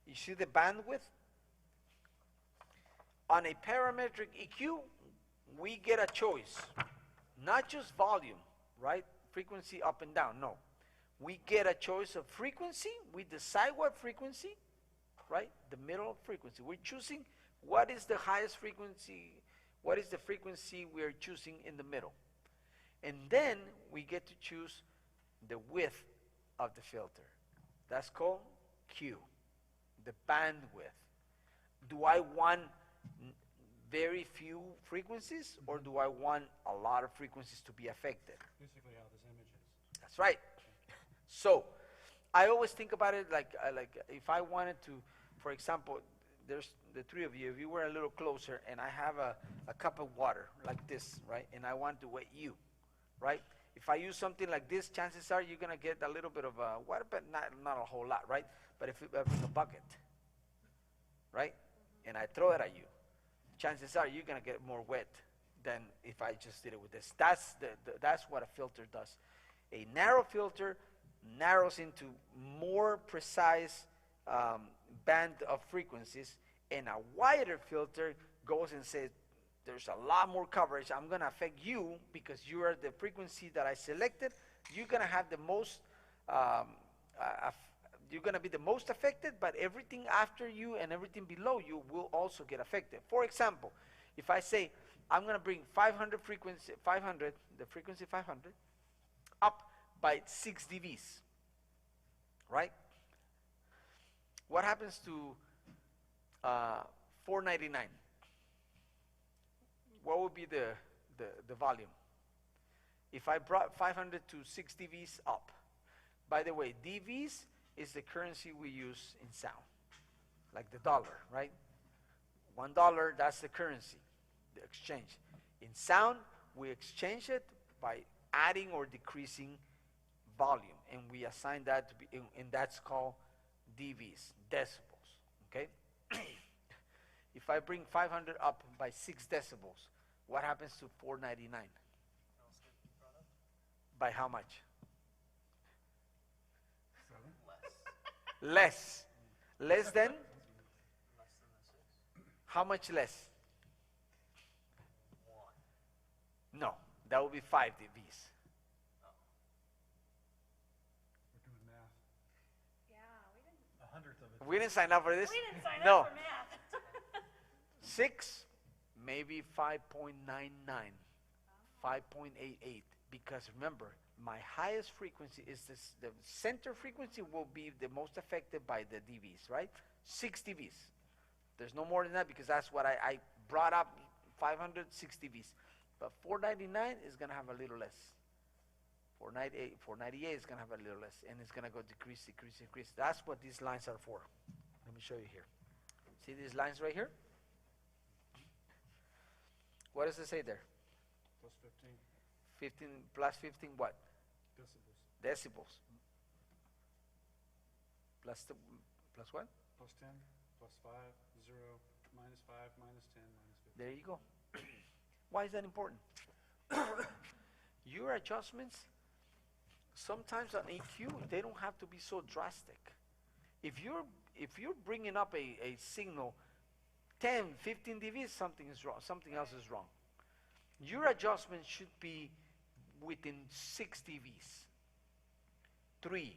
you see the bandwidth? On a parametric EQ, we get a choice. Not just volume, right? Frequency up and down, no. We get a choice of frequency. We decide what frequency, right? The middle frequency. We're choosing what is the highest frequency, what is the frequency we are choosing in the middle. And then we get to choose the width of the filter. That's called Q, the bandwidth. Do I want very few frequencies, or do I want a lot of frequencies to be affected? Basically how this image is. That's right. So I always think about it like if I wanted to, for example, there's the three of you, if you were a little closer and I have a cup of water like this, right, and I want to wet you, right? If I use something like this, chances are you're going to get a little bit of water, but not a whole lot, right? But if I bring a bucket, right, and I throw it at you, chances are you're going to get more wet than if I just did it with this. That's what a filter does. A narrow filter narrows into more precise band of frequencies, and a wider filter goes and says, there's a lot more coverage. I'm going to affect you because you are the frequency that I selected. You're going to have the most, you're going to be the most affected, but everything after you and everything below you will also get affected. For example, if I say, I'm going to bring the frequency 500, up by 6 dBs, right? What happens to 499? What would be the volume? If I brought 500 to 6 dBs up. By the way, dBs is the currency we use in sound, like the dollar, right? $1, that's the currency, the exchange. In sound, we exchange it by adding or decreasing volume, and we assign that to be, and that's called dBs, decibels, okay? If I bring 500 up by 6 decibels, what happens to 499? By how much? Less. Less than? Less than the 6. How much less? 1. No, that would be 5 dBs. We're doing math. Yeah, we didn't. A hundredth of it. We didn't sign up for this? We didn't sign No. up for math. 6, maybe 5.99, 5.88, because remember, my highest frequency is this, the center frequency will be the most affected by the dBs, right? 6 dBs. There's no more than that because that's what I brought up, 500, 6 dBs. But 499 is going to have a little less. 498 is going to have a little less, and it's going to go decrease, decrease, decrease. That's what these lines are for. Let me show you here. See these lines right here? What does it say there? Plus 15 15 plus 15 what? decibels. Decibels. Plus what? Plus 10, plus 5, 0, minus 5, minus 10, minus 15. There you go. Why is that important? Your adjustments, sometimes on EQ, they don't have to be so drastic. If you're bringing up a signal 10, 15 dBs, something is wrong. Something else is wrong. Your adjustment should be within 6 dBs. 3,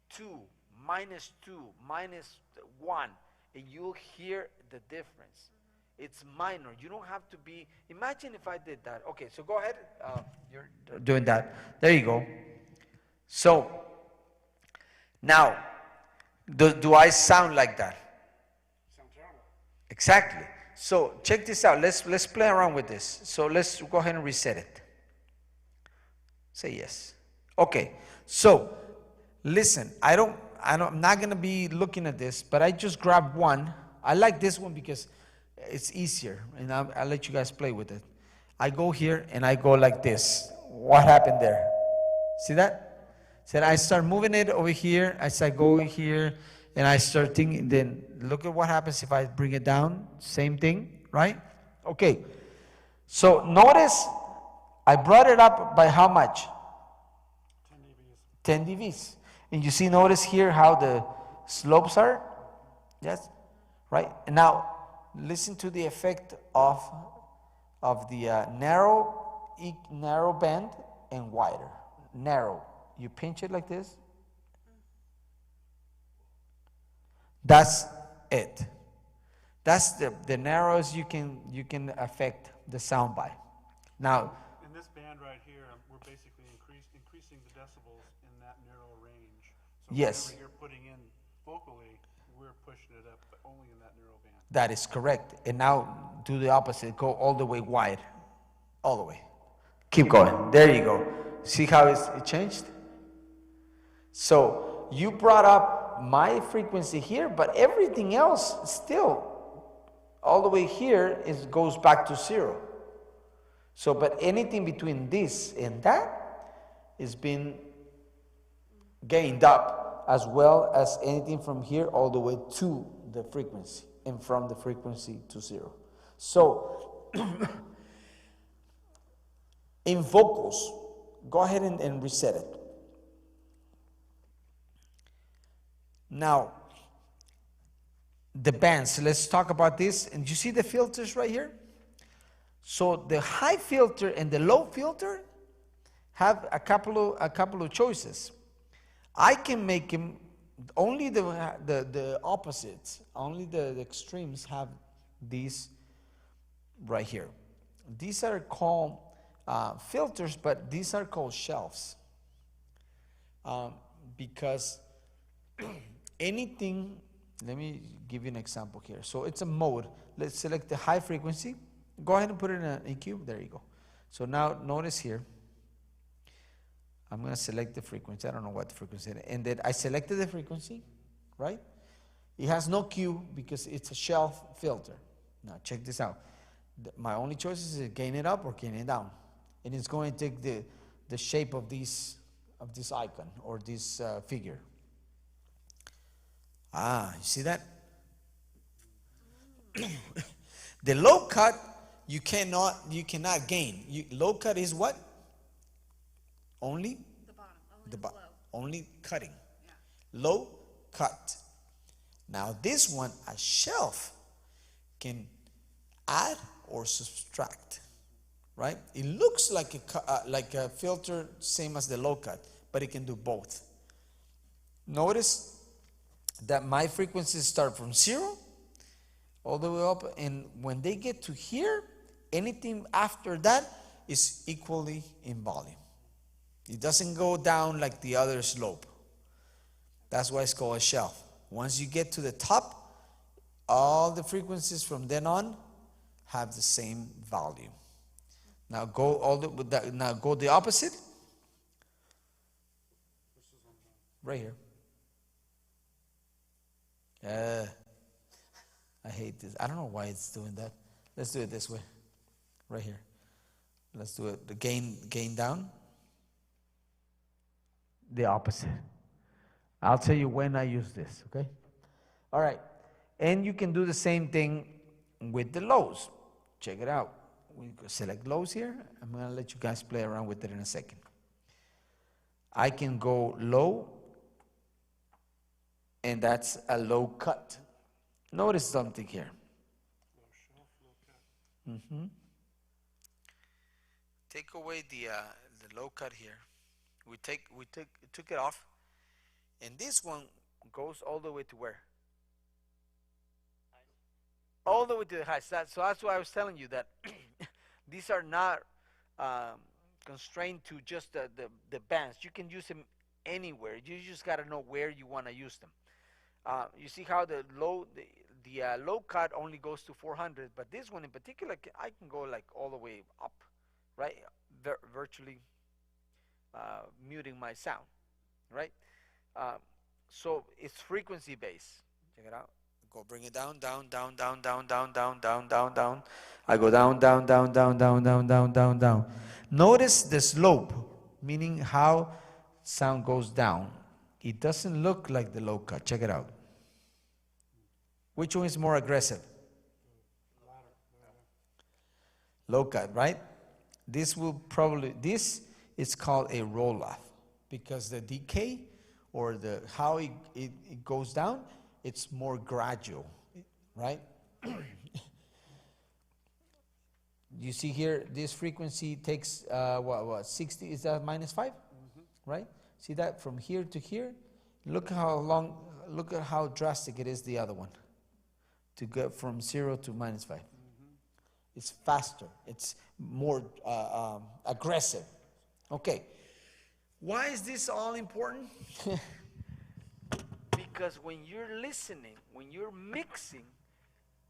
2, -2, -1, and you'll hear the difference. It's minor. You don't have to be. Imagine if I did that. Okay, so go ahead. You're doing that. There you go. So now, do I sound like that? Sounds terrible. Exactly. So check this out. Let's play around with this. So let's go ahead and reset it. Say yes. Okay. So listen. I'm not gonna be looking at this, but I just grabbed one. I like this one because it's easier, and I'll let you guys play with it. I go here and I go like this. What happened there? See that? Said I start moving it over here. I start going here, and I start thinking. Then look at what happens if I bring it down. Same thing, right? Okay. So notice I brought it up by how much? 10 dBs. And you see, notice here how the slopes are. Yes, right. And now listen to the effect of the narrow band and wider. Narrow. You pinch it like this. That's it. That's the narrowest you can affect the sound by. Now, In this band right here, we're basically increasing the decibels in that narrow range. So yes, whatever you're putting in vocally, we're pushing it up, but only in that narrow band. that is correct. And now do the opposite. Go all the way wide. All the way. Keep going. There you go. See how it changed? So you brought up my frequency here, but everything else still all the way here goes back to 0. So, but anything between this and that is being gained up, as well as anything from here all the way to the frequency, and from the frequency to 0. So in vocals, go ahead and reset it. Now, the bands, let's talk about this. And you see the filters right here? So the high filter and the low filter have a couple of choices. I can make them only the opposites, only the extremes have these right here. These are called filters, but these are called shelves, because anything. Let me give you an example here. So it's a mode. Let's select the high frequency. Go ahead and put it in an EQ. There you go. So now notice here, I'm going to select the frequency. I don't know what the frequency is. And then I selected the frequency, right? It has no Q because it's a shelf filter. Now check this out. My only choice is gain it up or gain it down. And it's going to take the shape of this icon or this figure. You see that? The low cut, you cannot gain. Low cut is what? Only The bottom. only cutting. Low cut. Now this one, a shelf, can add or subtract, right? It looks like a filter, same as the low cut, but it can do both. Notice that my frequencies start from 0 all the way up, and when they get to here, anything after that is equally in volume. It doesn't go down like the other slope. That's why it's called a shelf. Once you get to the top, all the frequencies from then on have the same volume. Now go the opposite. Right here. I hate this. I don't know why it's doing that. Let's do it this way. Right here. Let's do it. The gain down. The opposite. I'll tell you when I use this, okay? All right. And you can do the same thing with the lows. Check it out. We select lows here. I'm going to let you guys play around with it in a second. I can go low, and that's a low cut. Notice something here. Take away the low cut here. We took it off, And this one goes all the way to where? All the way to the highs. So that's why I was telling you that these are not um, constrained to just the bands. You can use them anywhere. You just got to know where you want to use them. You see how the low cut only goes to 400, but this one in particular, I can go like all the way up, right? Virtually muting my sound, right? So it's frequency based. Check it out. Go bring it down, down, down, down, down, down, down, down, down, down. I go down, down, down, down, down, down, down, down, down. Notice the slope, meaning how sound goes down. It doesn't look like the low cut. Check it out. Which one is more aggressive? Low cut, right? This is called a roll off because the decay or how it goes down, it's more gradual, right? You see here, this frequency takes, 60, is that -5? Right? See that from here to here? Look at how drastic it is the other one. To get from 0 to -5. It's faster. It's more aggressive. Okay. Why is this all important? Because when you're listening, when you're mixing,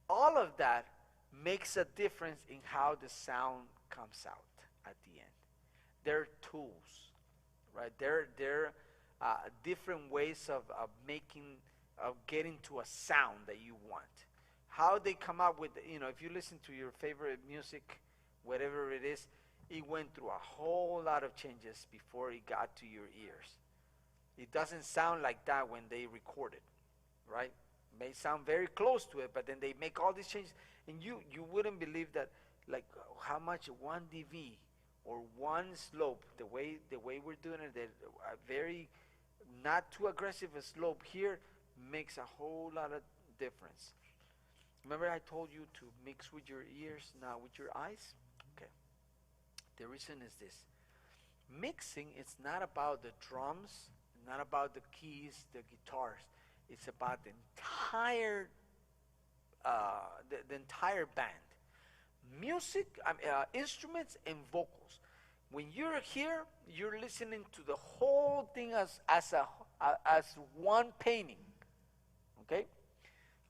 all of that makes a difference in how the sound comes out at the end. They're tools, right? They're different ways of getting to a sound that you want. How they come up with, if you listen to your favorite music, whatever it is, it went through a whole lot of changes before it got to your ears. It doesn't sound like that when they record it, right? It may sound very close to it, but then they make all these changes, and you wouldn't believe that, like how much one dB or one slope, the way we're doing it, a very not too aggressive a slope here makes a whole lot of difference. Remember I told you to mix with your ears, not with your eyes? Okay. The reason is this. Mixing, it's not about the drums, not about the keys, the guitars. It's about the entire the entire band. Music, instruments and vocals. When you're here, you're listening to the whole thing as one painting. Okay?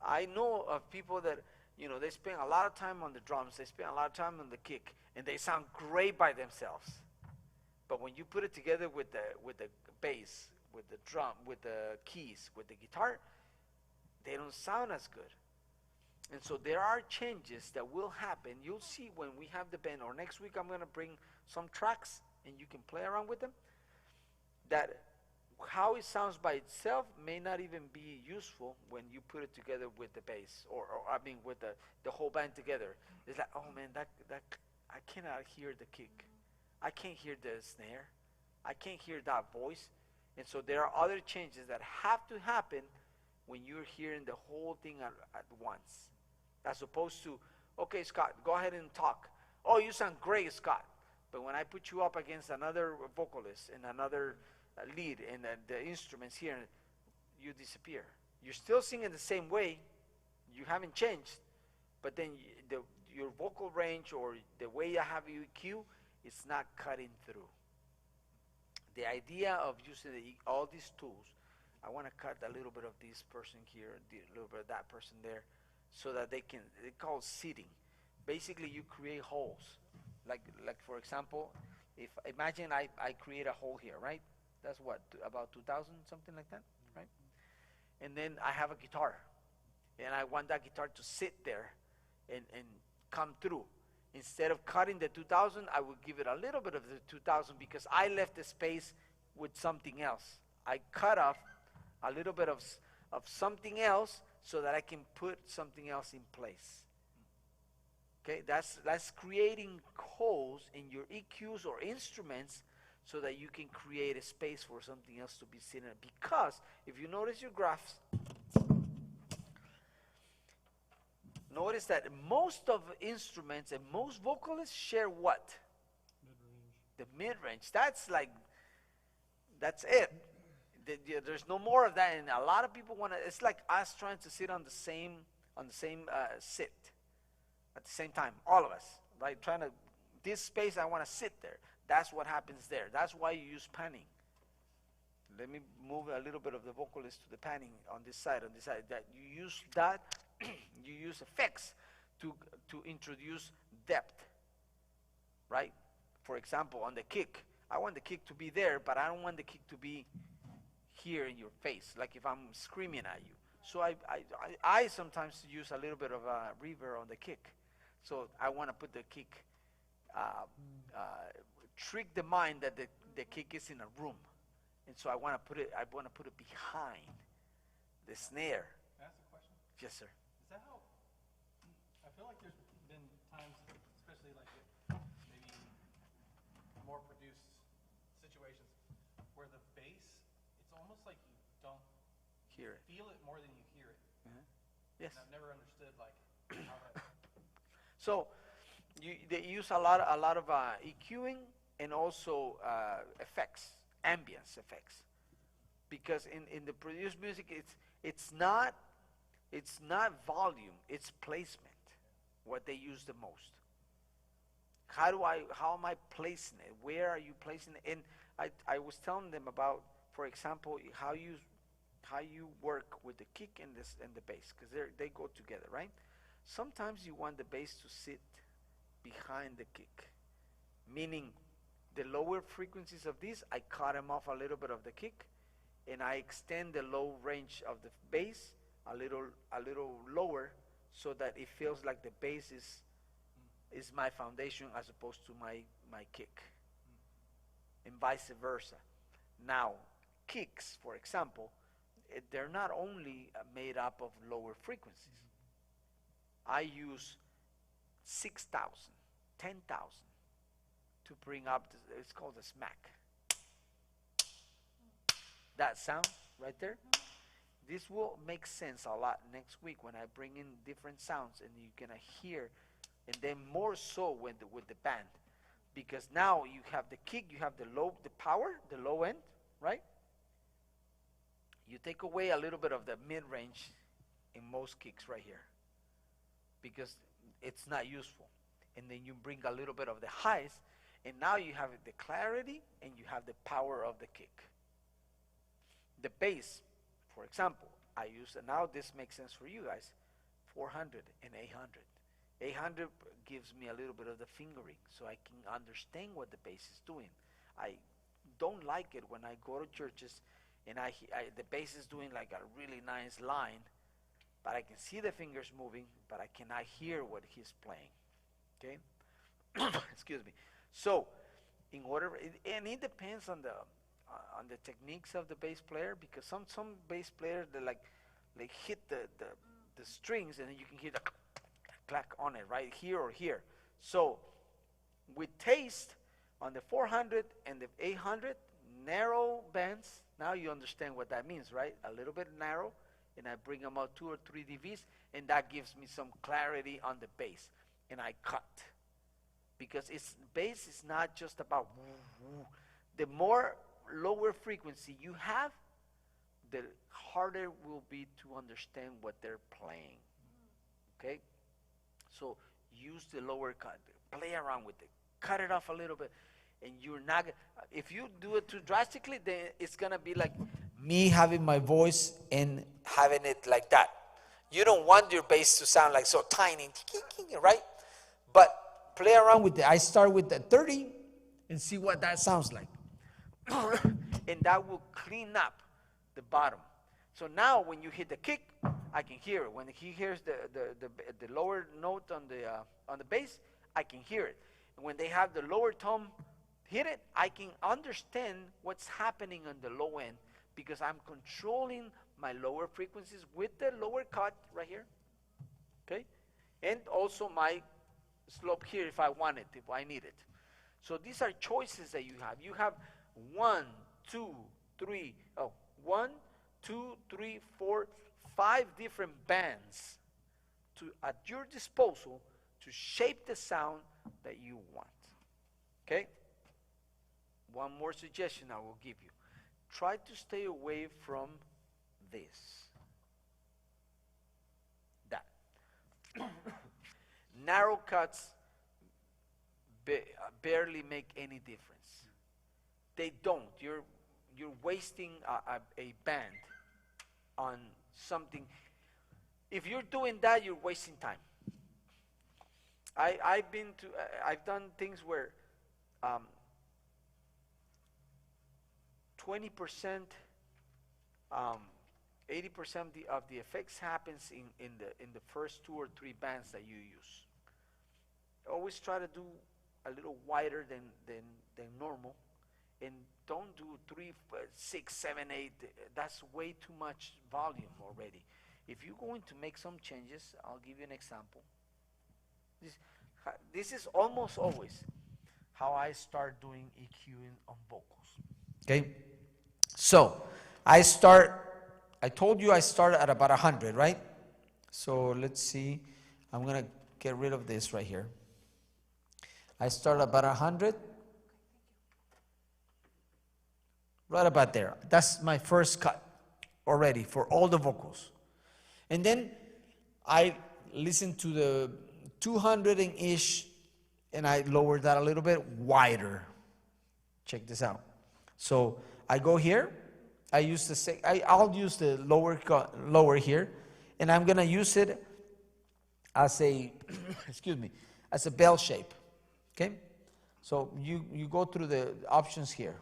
I know of people that, they spend a lot of time on the drums, they spend a lot of time on the kick, and they sound great by themselves. But when you put it together with the bass, with the drum, with the keys, with the guitar, they don't sound as good. And so there are changes that will happen. You'll see when we have the band, or next week I'm going to bring some tracks, and you can play around with them, that how it sounds by itself may not even be useful when you put it together with the bass, or with the whole band together. It's like, oh man, that I cannot hear the kick. I can't hear the snare. I can't hear that voice. And so there are other changes that have to happen when you're hearing the whole thing at once. As opposed to, okay, Scott, go ahead and talk. Oh, you sound great, Scott. But when I put you up against another vocalist and another lead and the instruments here, you disappear. You're still singing the same way. You haven't changed. But then your vocal range or the way I have you EQ, it's not cutting through. The idea of using all these tools, I want to cut a little bit of this person here, a little bit of that person there, so that they call seeding. Basically, you create holes. Like for example, imagine I create a hole here, right? That's what, about 2,000, something like that, right? And then I have a guitar, and I want that guitar to sit there and come through. Instead of cutting the 2,000, I will give it a little bit of the 2,000 because I left the space with something else. I cut off a little bit of something else so that I can put something else in place. Okay, that's creating holes in your EQs or instruments so that you can create a space for something else to be seen in. Because if you notice your graphs, notice that most of instruments and most vocalists share what? Mid-range. The mid-range. That's it. There's no more of that, and a lot of people want to. It's like us trying to sit on the same sit at the same time. All of us, right? Trying to this space. I want to sit there. That's what happens there. That's why you use panning. Let me move a little bit of the vocalist to the panning on this side. That you use that. You use effects to introduce depth, right? For example, on the kick, I want the kick to be there, but I don't want the kick to be here in your face, like if I'm screaming at you. So I sometimes use a little bit of reverb on the kick. So I want to put the kick, trick the mind that the kick is in a room, and so I want to put it behind the snare. Can I ask a question? Yes, sir. Is that how? I feel like there's been times, especially like maybe more produced situations, where the bass, it's almost like you don't Hear it. feel it more than you hear it. Yes. And I've never understood like how that. So they use a lot of EQing and also effects, ambience effects, because in the produced music it's not volume, it's placement. What they use the most. How am I placing it? Where are you placing it? And I was telling them about, for example, how you work with the kick and the bass, because they go together, right? Sometimes you want the bass to sit behind the kick, meaning the lower frequencies of these, I cut them off a little bit of the kick, and I extend the low range of the bass a little lower, so that it feels like the bass is my foundation as opposed to my kick, and vice versa. Now, kicks, for example, they're not only made up of lower frequencies. I use 6,000, 10,000 to bring up, it's called a smack. That sound right there. This will make sense a lot next week when I bring in different sounds, and you're gonna hear, and then more so with the band, because now you have the kick, you have the power, the low end, right? You take away a little bit of the mid-range in most kicks right here, because it's not useful, and then you bring a little bit of the highs, and now you have the clarity and you have the power of the kick. The bass, for example, I use, and now this makes sense for you guys, 400 and 800. 800 gives me a little bit of the fingering, so I can understand what the bass is doing. I don't like it when I go to churches and the bass is doing like a really nice line, but I can see the fingers moving, but I cannot hear what he's playing. Okay? Excuse me. So, and it depends on the techniques of the bass player, because some bass players they hit the strings, and then you can hear the clack on it right here or here. So, with taste on the 400 and the 800 narrow bands, now you understand what that means, right? A little bit narrow, and I bring them out 2 or 3 dBs, and that gives me some clarity on the bass, and I cut, because bass is not just about woo, woo. The more lower frequency you have, the harder will be to understand what they're playing. Okay, so use the lower cut, play around with it, cut it off a little bit, and you're not. If you do it too drastically, then it's gonna be like me having my voice and having it like that. You don't want your bass to sound like so tiny, right? But play around with it. I start with the 30 and see what that sounds like. And that will clean up the bottom. So now when you hit the kick, I can hear it. When he hears the lower note on the bass, I can hear it. And when they have the lower tom hit it, I can understand what's happening on the low end, because I'm controlling my lower frequencies with the lower cut right here, okay? And also my slope here if I want it, if I need it. So these are choices that you have. You have 1, 2, 3, 4, 5 different bands at your disposal to shape the sound that you want, okay? One more suggestion I will give you. try to stay away from this. That. Narrow cuts barely make any difference. They don't. You're wasting a band on something. If you're doing that, you're wasting time. I've done things where 20%, 80% of the effects happens in the first 2 or 3 bands that you use. Always try to do a little wider than normal, and don't do 3, 6, 7, 8. That's way too much volume already. If you're going to make some changes, I'll give you an example. This is almost always how I start doing EQing on vocals. Okay? So, I told you I start at about 100, right? So, let's see. I'm going to get rid of this right here. I start about 100. Right about there. That's my first cut already for all the vocals. And then I listen to the 200-ish, and I lower that a little bit wider. Check this out. So I go here. I'll use the lower here, and I'm gonna use it as a as a bell shape. Okay. So you go through the options here.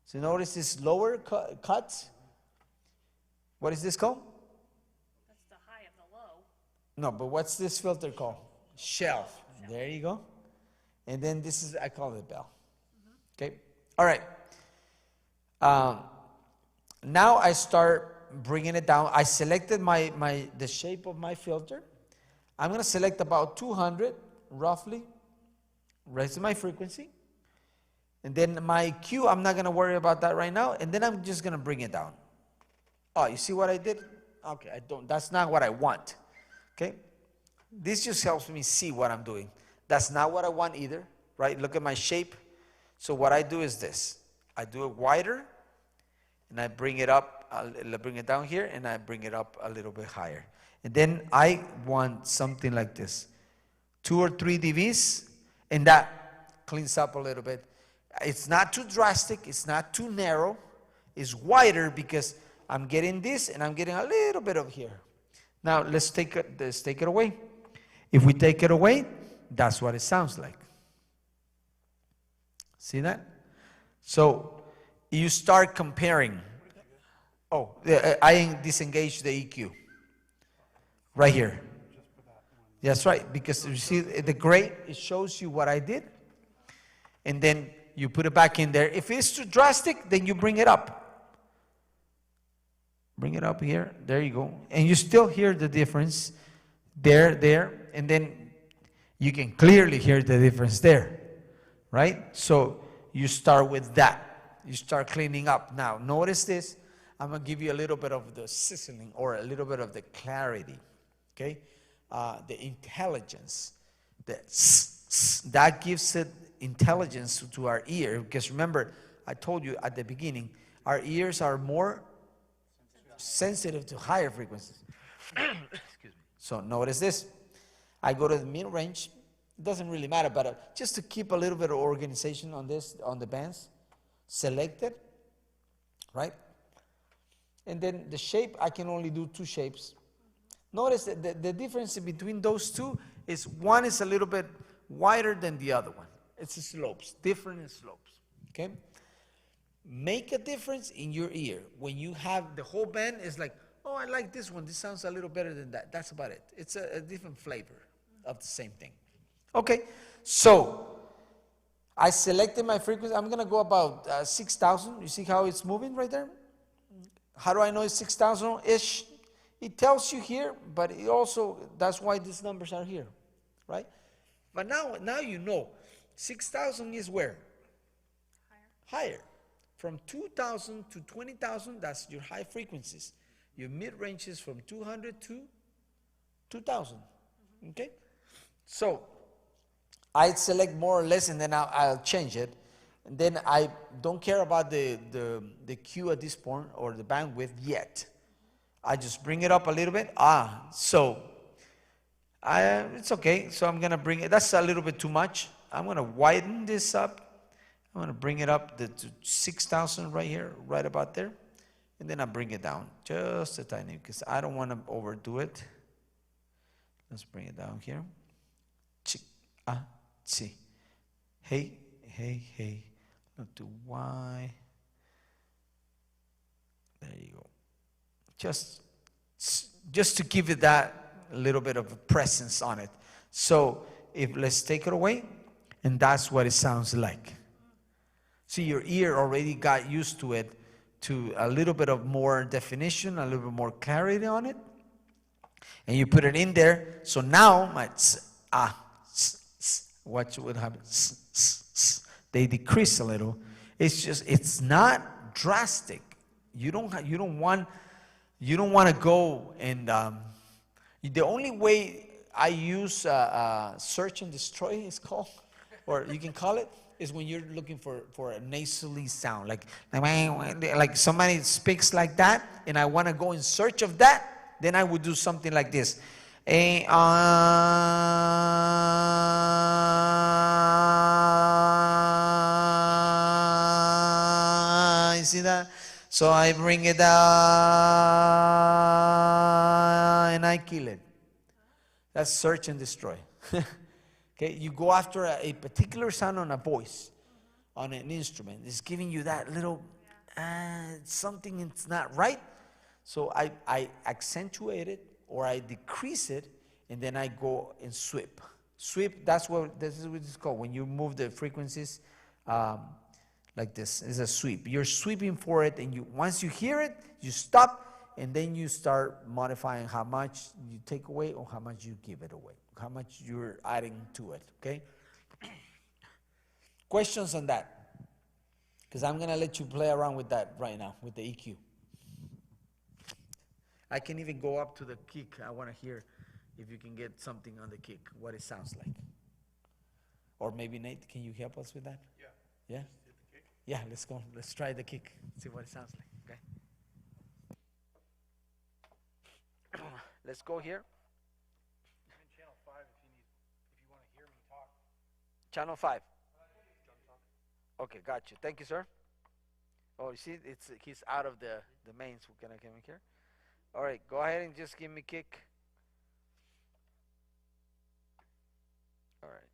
So notice this lower cut. What is this called? That's the high of the low. No, but what's this filter called? Shelf. There you go. And then this is, I call it bell. Okay. All right. Now I start bringing it down. I selected the shape of my filter. I'm going to select about 200 roughly. Raise my frequency. And then my Q, I'm not going to worry about that right now. And then I'm just going to bring it down. Oh, you see what I did? Okay, that's not what I want. Okay? This just helps me see what I'm doing. That's not what I want either, right? Look at my shape. So what I do is this. I do it wider, and I bring it up, I'll bring it down here, and I bring it up a little bit higher. And then I want something like this. 2 or 3 dBs, and that cleans up a little bit. It's not too drastic, it's not too narrow, it's wider because I'm getting this and I'm getting a little bit of here. Now let's take it away. If we take it away, that's what it sounds like. See that? So you start comparing. Oh, I disengaged the EQ. Right here. That's right, because you see the gray, it shows you what I did. And then you put it back in there. If it's too drastic, then you bring it up. Bring it up here. There you go. And you still hear the difference there. And then you can clearly hear the difference there. Right? So you start with that. You start cleaning up. Now, notice this. I'm going to give you a little bit of the sizzling or a little bit of the clarity. Okay? The intelligence. That gives it intelligence to our ear. Because remember, I told you at the beginning, our ears are more sensitive to higher frequencies. Excuse me. So notice this. I go to the mid-range. It doesn't really matter, but just to keep a little bit of organization on this, on the bands. Select it. Right? And then the shape, I can only do 2 shapes. Notice that the difference between those two is one is a little bit wider than the other one. It's the slopes, different in slopes. Okay? Make a difference in your ear. When you have the whole band, it's like, oh, I like this one. This sounds a little better than that. That's about it. It's a different flavor of the same thing. Okay, so I selected my frequency. I'm going to go about 6,000. You see how it's moving right there? How do I know it's 6,000-ish? It tells you here, but it also, that's why these numbers are here, right? But now you know, 6,000 is where? Higher. From 2,000 to 20,000, that's your high frequencies. Your mid-range is from 200 to 2,000, okay? So, I select more or less, and then I'll change it. And then I don't care about the Q at this point or the bandwidth yet. I just bring it up a little bit. So it's okay. So I'm gonna bring it. That's a little bit too much. I'm gonna widen this up. I'm gonna bring it up to 6,000 right here, right about there, and then I bring it down just a tiny because I don't want to overdo it. Let's bring it down here. See. Hey. Not too Y. There you go. Just to give it that little bit of a presence on it. So let's take it away, and that's what it sounds like. See, your ear already got used to it, to a little bit of more definition, a little bit more clarity on it, and you put it in there. So now my watch what happens. They decrease a little. It's not drastic. You don't want to go and the only way I use search and destroy is called, or you can call it, is when you're looking for a nasally sound, like somebody speaks like that, and I want to go in search of that. Then I would do something like this. You see that? So I bring it down and I kill it. That's search and destroy. Okay, you go after a particular sound on a voice, on an instrument. It's giving you that little something it's not right. So I accentuate it or I decrease it, and then I go and sweep. Sweep, this is what it's called. When you move the frequencies like this, is a sweep. You're sweeping for it, and once you hear it, you stop, and then you start modifying how much you take away or how much you give it away, how much you're adding to it, okay? Questions on that? Because I'm going to let you play around with that right now, with the EQ. I can even go up to the kick. I want to hear if you can get something on the kick, what it sounds like. Or maybe Nate, can you help us with that? Yeah? Yeah? Yeah, let's go. Let's try the kick. See what it sounds like. Okay. Let's go here. I'm in channel 5 if you want to hear me talk. Channel 5. Okay, got you. Thank you, sir. Oh, you see, he's out of the mains. Can I come in here? All right, go ahead and just give me kick. All right.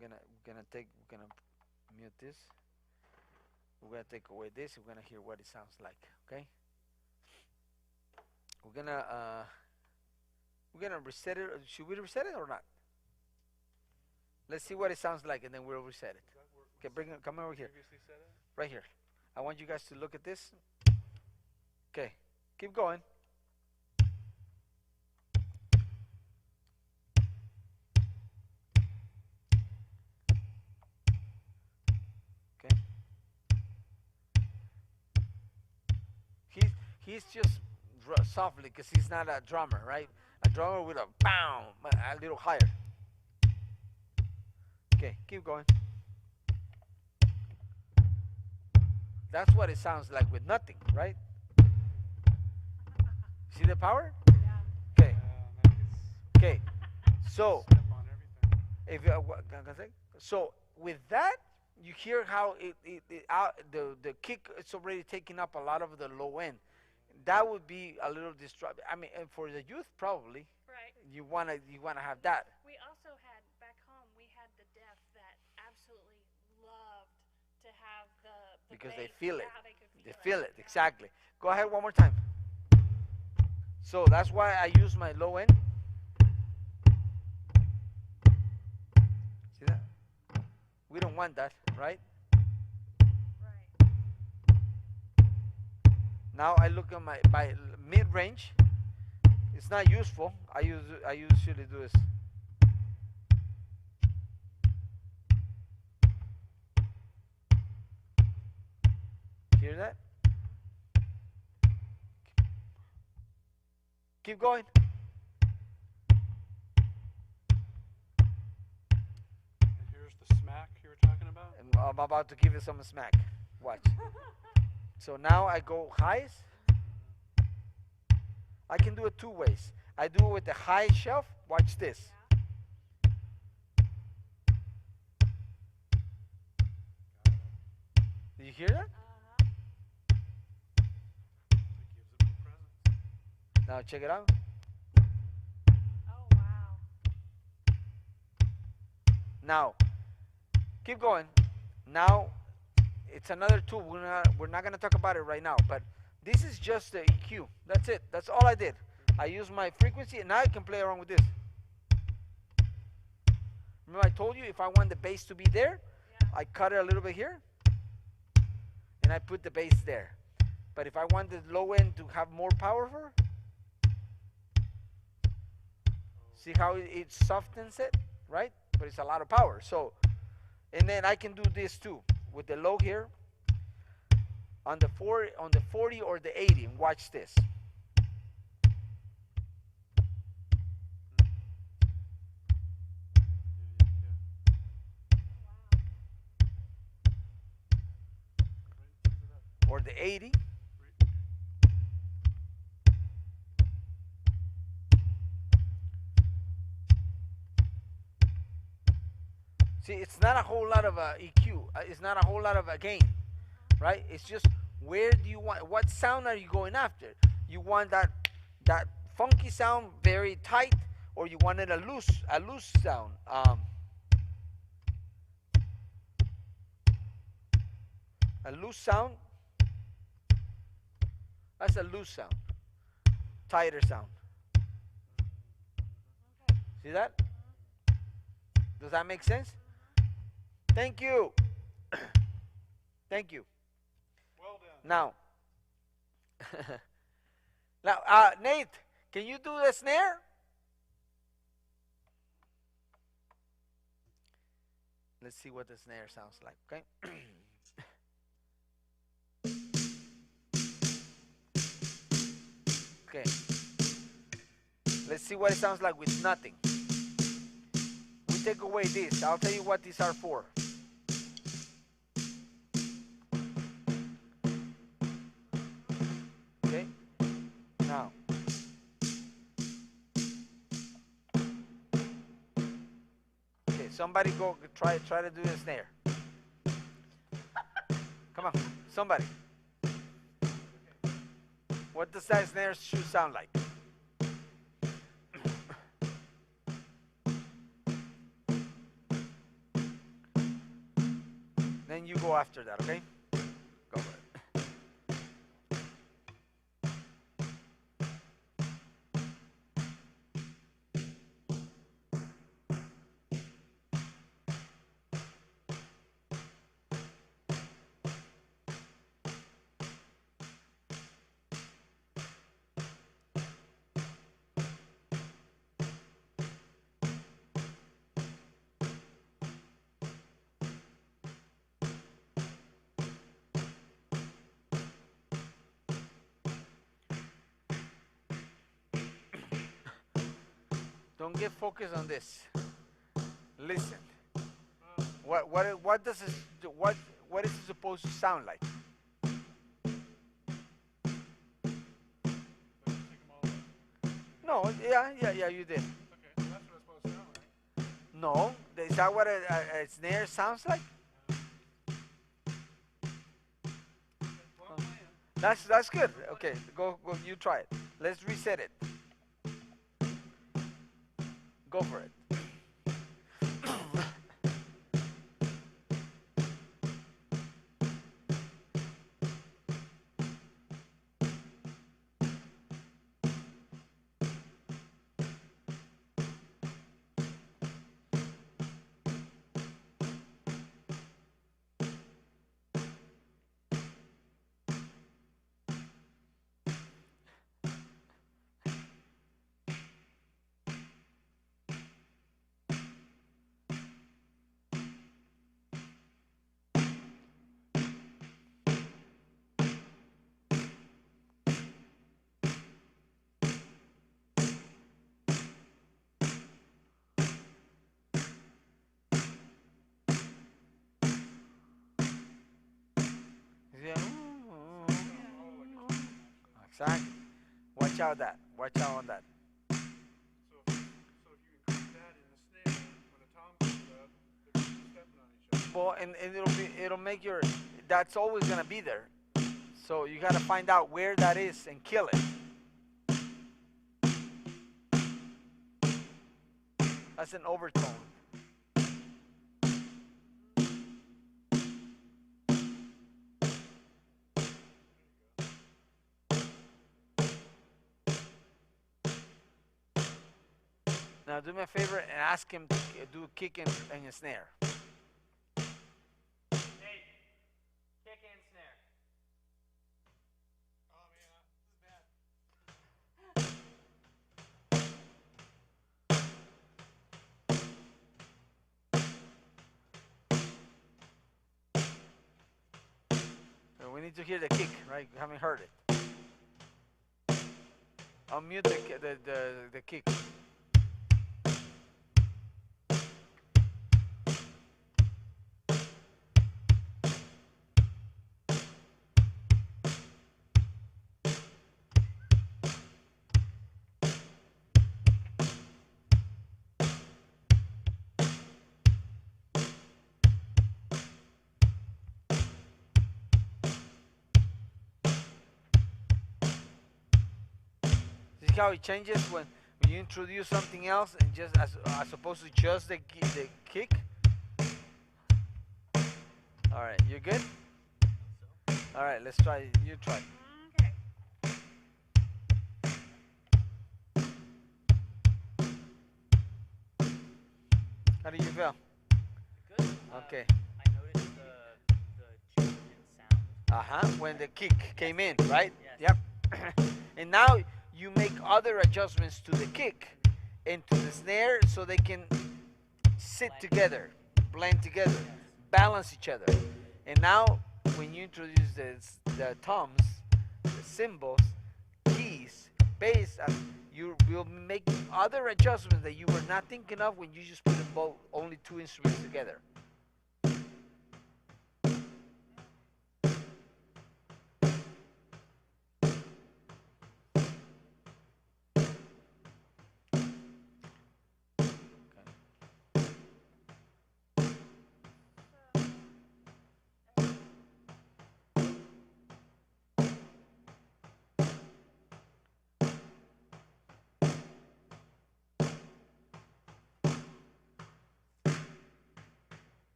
We're gonna mute this. We're gonna take away this. We're gonna hear what it sounds like. Okay. We're gonna reset it. Should we reset it or not? Let's see what it sounds like, and then we'll reset it. Okay, come over here. Right here. I want you guys to look at this. Okay, keep going. Okay. He's just softly, because he's not a drummer, right? A drummer with a bam, a little higher. Okay, keep going. That's what it sounds like with nothing, right? See the power? Yeah. Okay. Okay. So, so with that, you hear how the kick is already taking up a lot of the low end. That would be a little disruptive. I mean, and for the youth, probably. Right. You wanna have that. We also had back home. We had the deaf that absolutely loved to have the because bass. they feel it. Yeah, They feel it exactly. Go ahead one more time. So that's why I use my low end. See that? We don't want that, right? Right. Now I look at my mid range. It's not useful. I usually do this. Hear that? Keep going. And here's the smack you were talking about? I'm about to give you some smack. Watch. So now I go highest. I can do it two ways. I do it with the high shelf. Watch this. Do you hear that? It gives it more presence. Now check it out. Oh wow. Now, keep going. Now, it's another tool. We're not going to talk about it right now, but this is just the EQ. That's it. That's all I did. I use my frequency, and now I can play around with this. Remember I told you if I want the bass to be there, Yeah. I cut it a little bit here, and I put the bass there. But if I want the low end to have more power, see how it softens it, right? But it's a lot of power. So, and then I can do this too with the low here on the 40 or the 80. And watch this. Or the 80. See, it's not a whole lot of EQ. It's not a whole lot of a gain, right? It's just where do you want? What sound are you going after? You want that funky sound very tight, or you want it a loose sound? A loose sound. That's a loose sound. Tighter sound. See that? Does that make sense? Thank you. Thank you. Well done. Now, Nate, can you do the snare? Let's see what the snare sounds like, okay? Okay. Let's see what it sounds like with nothing. We take away this. I'll tell you what these are for. Okay? Now. Okay, somebody go try to do the snare. Come on, somebody. What does that snare should sound like? Then you go after that, okay? Go for it. Don't get focused on this. Listen. What does it what is it supposed to sound like? No, yeah, you did. Okay, that's what it's supposed to sound like. No, is that what a snare sounds like? Well, I'm That's good. Okay, go, you try it. Let's reset it. Go for it. Exactly. Watch out that. Watch out on that. So if you include that in the snare, when the tom comes up, they're gonna be stepping on each other. Well, and it'll make your, that's always gonna be there. So you gotta find out where that is and kill it. That's an overtone. Now do me a favor and ask him to do a kick and a snare. Hey, kick and snare. Oh man, this is bad. So we need to hear the kick, right? You haven't heard it. I'll mute the kick. See how it changes when you introduce something else and just as opposed to just the kick. All right, you good? All right, let's try. You try. Okay. How do you feel? Good. Okay. I noticed the change in sound. When the kick came in, right? Yes. Yep. And now you make other adjustments to the kick and to the snare so they can sit together, blend together, balance each other. And now when you introduce the toms, the cymbals, keys, bass, you will make other adjustments that you were not thinking of when you just put them both, only two instruments together.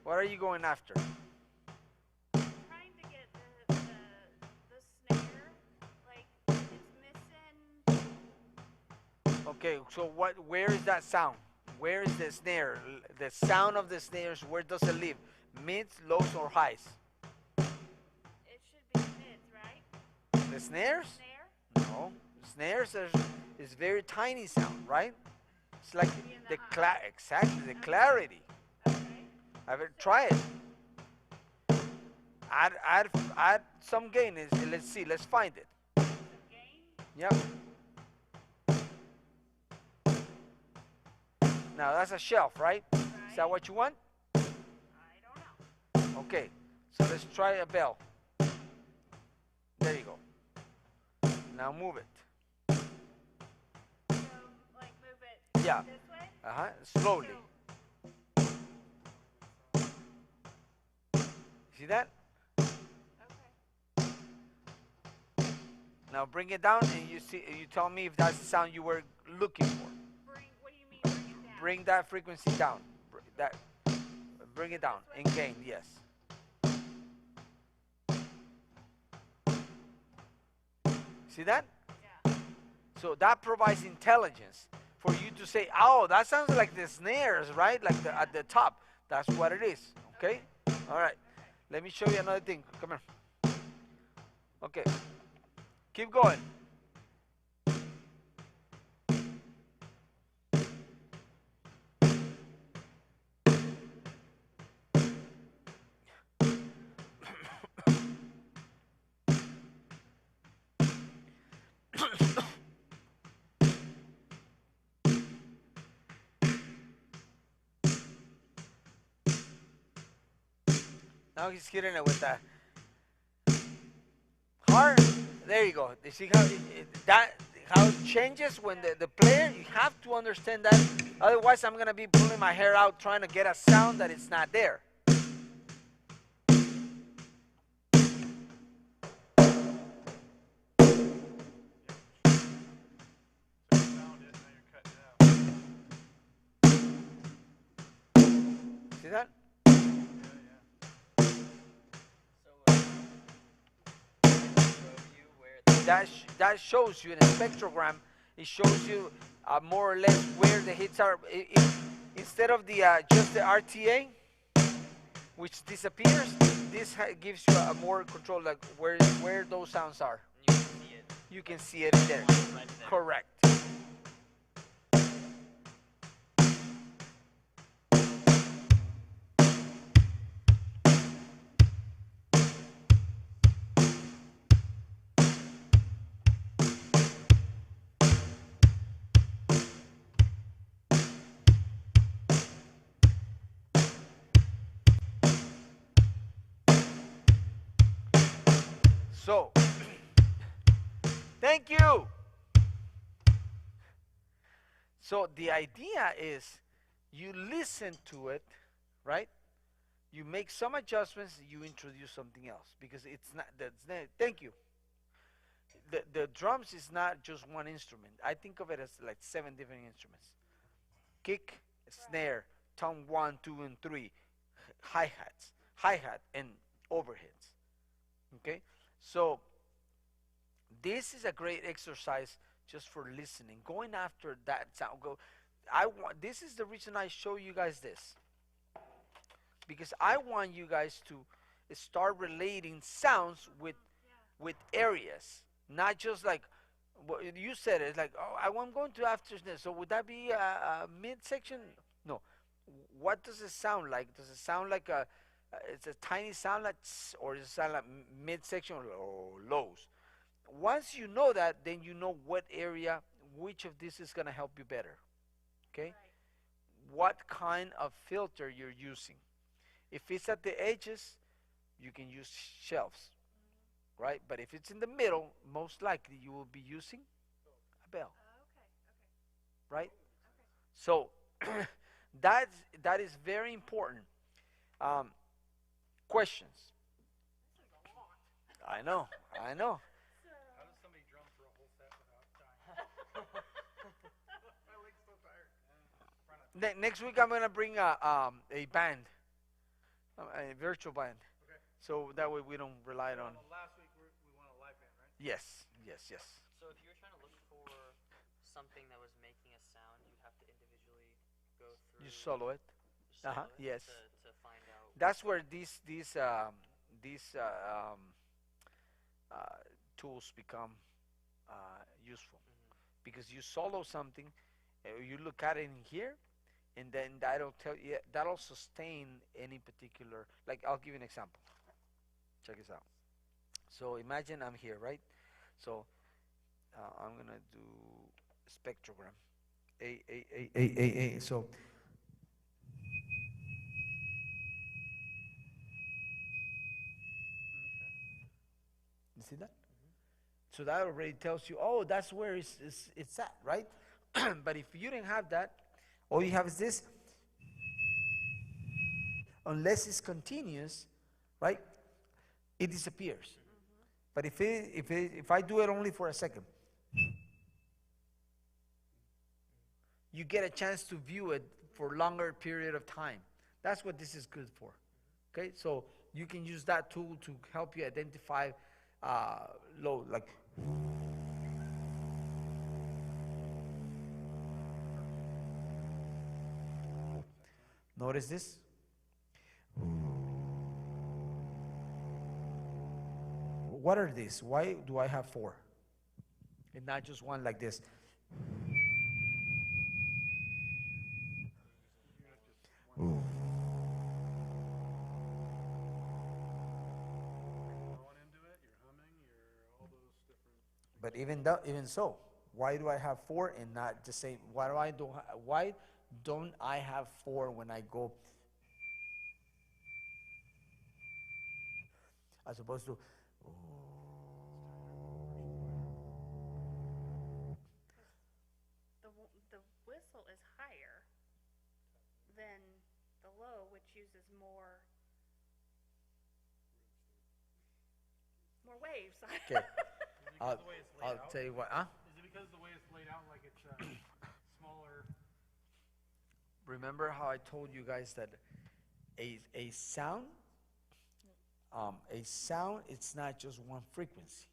What are you going after? Trying to get the snare, like it's missing. Okay, so where is that sound? Where is the snare? The sound of the snares, where does it live? Mids, lows, or highs? It should be mids, right? The snares? Snare. No. Snares is very tiny sound, right? It's like Maybe in the the high. exactly the clarity. Okay. Have it try it. Add some gain. Let's see. Let's find it. Gain. Yep. Now that's a shelf, right? Is that Right. what you want? I don't know. Okay. So let's try a bell. There you go. Now move it. So like move it Yeah. this way. Slowly. See that? Okay. Now bring it down and you tell me if that's the sound you were looking for. What do you mean bring it down? Bring that frequency down. Bring it down in gain, yes. See that? Yeah. So that provides intelligence for you to say, oh, that sounds like the snares, right? Like at the top. That's what it is. Okay? All right. Let me show you another thing. Come here. Okay. Keep going. Now he's hitting it with that hard. There you go. You see how how it changes when the player. You have to understand that. Otherwise, I'm gonna be pulling my hair out trying to get a sound that it's not there. So you found it, now you're cutting it out. See that? Yeah, yeah. So, show you where the That shows you in a spectrogram. It shows you more or less where the hits are. Instead of the just the RTA, which disappears, this gives you a more control, like where those sounds are. you can see it. You can see it there. Right there. Correct. So, thank you. So the idea is you listen to it, right? You make some adjustments, you introduce something else because it's not thank you. The drums is not just one instrument. I think of it as like 7 different instruments. Kick, snare, tom 1, 2 and 3, hi-hat and overheads. Okay? So this is a great exercise just for listening, going after that sound. This is the reason I show you guys this, because I want you guys to start relating sounds with areas, not just like what you said. It's like, oh, I'm going to after this. So would that be a midsection? No. What does it sound like? Does it sound like it's a tiny sound like or does it sound like midsection or lows? Once you know that, then you know what area, which of this is going to help you better. Okay? Right. What kind of filter you're using. If it's at the edges, you can use shelves, right? But if it's in the middle, most likely you will be using a bell, Okay. right? So that is very important. Questions? I know. How does somebody drum for a whole set without dying? My leg's so tired. Next week I'm gonna bring a band, a virtual band, Okay. so that way we don't rely on. Last week we won a live band, right? Yes. So if you were trying to look for something that was making a sound, you'd have to individually go through. You solo it. solo it Yes. To find out. That's where these tools become useful, because you solo something, you look at it in here, and then that'll tell you, that'll sustain any particular. Like, I'll give you an example. Check this out. So imagine I'm here, right? So I'm gonna do spectrogram. A. So you see that? So that already tells you, oh, that's where it's at, right? But if you didn't have that, all you have is this. Unless it's continuous, right? It disappears. But if I do it only for a second, you get a chance to view it for a longer period of time. That's what this is good for. Okay, so you can use that tool to help you identify load, like. Notice this. What are these? Why do I have 4? And not just one like this. But even so, why do I have 4 and not the same? Why don't I have 4 when I go? as opposed to. The whistle is higher than the low, which uses more waves. Okay, Is it because I'll, of the way it's laid I'll out? tell you what. Huh? Is it because of the way it's laid out, like it's smaller? Remember how I told you guys that a sound, it's not just one frequency,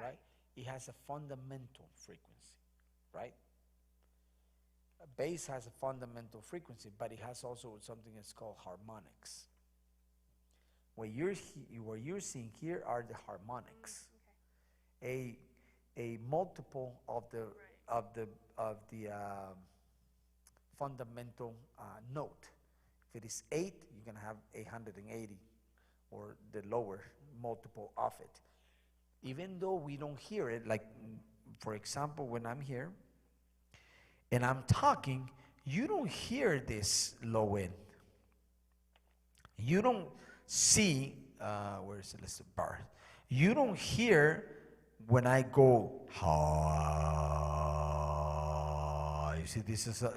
right? It has a fundamental frequency, right? A bass has a fundamental frequency, but it has also something that's called harmonics. What you're seeing here are the harmonics. Okay. A multiple of the fundamental note. If it is 8, you're gonna have 880, or the lower multiple of it. Even though we don't hear it, like for example, when I'm here and I'm talking, you don't hear this low end. You don't see, where is it? Let's see, bar. You don't hear when I go, you see,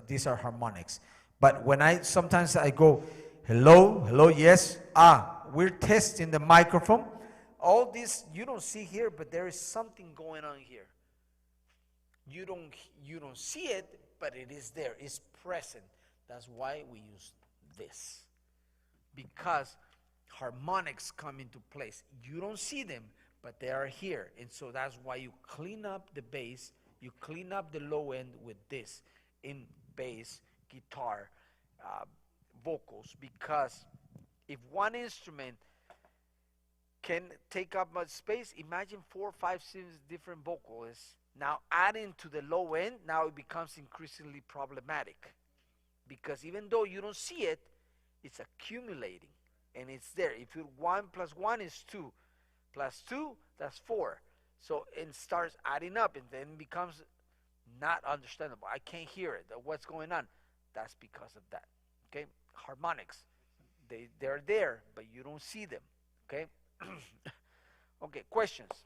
these are harmonics. But when sometimes I go, hello, yes, we're testing the microphone. All this you don't see here, but there is something going on here. You don't see it, but it is there. It's present. That's why we use this. Because harmonics come into place. You don't see them, but they are here. And so that's why you clean up the bass, you clean up the low end with this in bass, guitar, vocals. Because if one instrument can take up much space, imagine 4, 5, 6 different vocalists. Now adding to the low end, now it becomes increasingly problematic. Because even though you don't see it, it's accumulating. And it's there. If you 1 + 1 is 2, plus 2, that's 4. So it starts adding up, and then becomes not understandable. I can't hear it. What's going on? That's because of that. Okay, harmonics, they're there, but you don't see them. Okay. Okay, questions.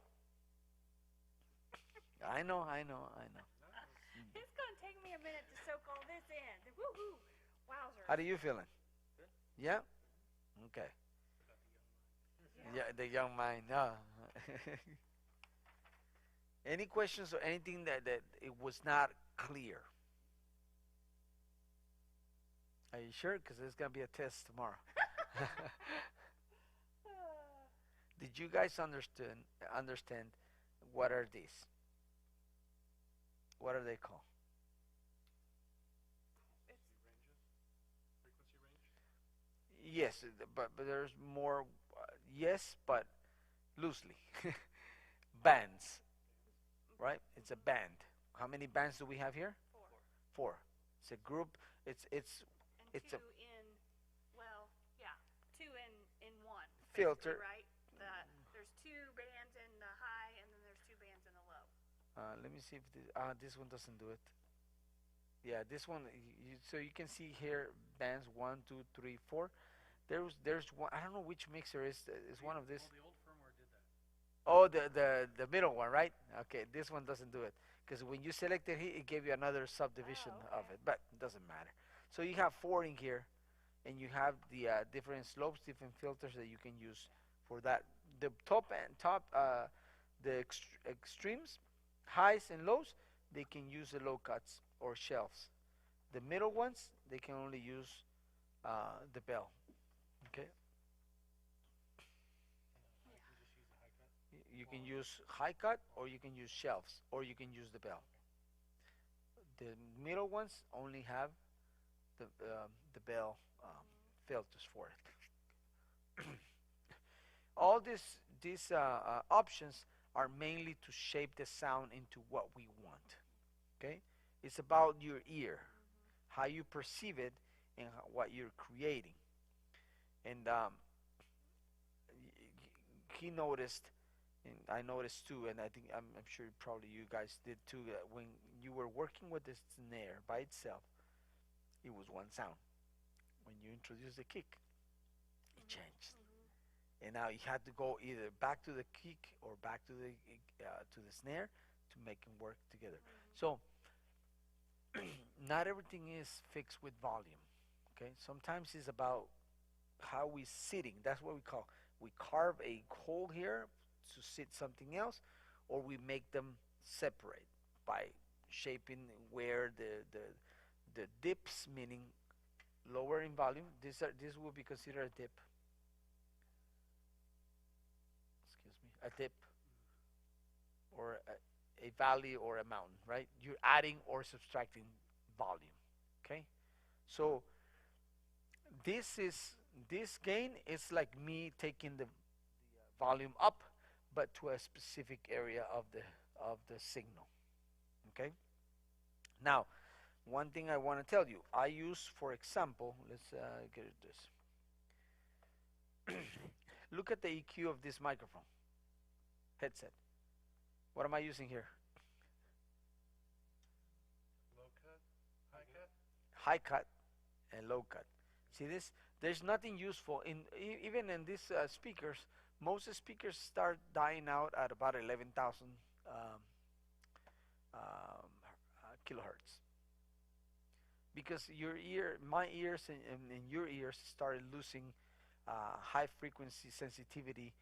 I know. It's gonna take me a minute to soak all this in. Woohoo! Wowzers. How are you feeling? Good. Yeah. Okay. Yeah, the young mind. No. Any questions or anything that it was not clear? Are you sure? Because there's gonna be a test tomorrow. Did you guys understand what are these? What are they called? Yes, but there's more. Yes, but loosely. Bands, right? It's a band. How many bands do we have here? 4. 4. It's a group. It's And It's 2 a- in, well, yeah, 2 in 1. Filter. basically, Right? There's 2 bands in the high, and then there's 2 bands in the low. let me see if this one doesn't do it. Yeah, this one. So you can see here bands 1, 2, 3, 4. There's one. I don't know which mixer is one of this. Well, the old firmware did that. Oh, the middle one, right? Okay, this one doesn't do it because when you selected it gave you another subdivision Oh, of okay. it, but it doesn't matter. So you have 4 in here, and you have the different slopes, different filters that you can use for that. The the extremes, highs and lows, they can use the low cuts or shelves. The middle ones, they can only use the bell. Okay. You can use high cut, or you can use shelves, or you can use the bell. The middle ones only have the bell filters for it. All these options are mainly to shape the sound into what we want. Okay, it's about your ear, how you perceive it, and what you're creating. And he noticed, and I noticed too, and I think I'm sure probably you guys did too, that when you were working with the snare by itself, it was one sound. When you introduce the kick, it changed. and now you have to go either back to the kick or back to the snare to make them work together. So not everything is fixed with volume. Okay, sometimes it's about how we sitting. That's what we carve a hole here to sit something else, or we make them separate by shaping where the dips, meaning lower in volume. This will be considered a dip. Excuse me, a dip, or a valley or a mountain, right? You're adding or subtracting volume. Okay, so this gain is like me taking the volume up, but to a specific area of the signal. Okay. Now, one thing I want to tell you, I use, for example, let's get this. Look at the EQ of this microphone headset. What am I using here? Low cut, high cut. High cut and low cut. See this? There's nothing useful in even in these speakers. Most speakers start dying out at about 11,000 kilohertz, because my ears and your ears started losing high frequency sensitivity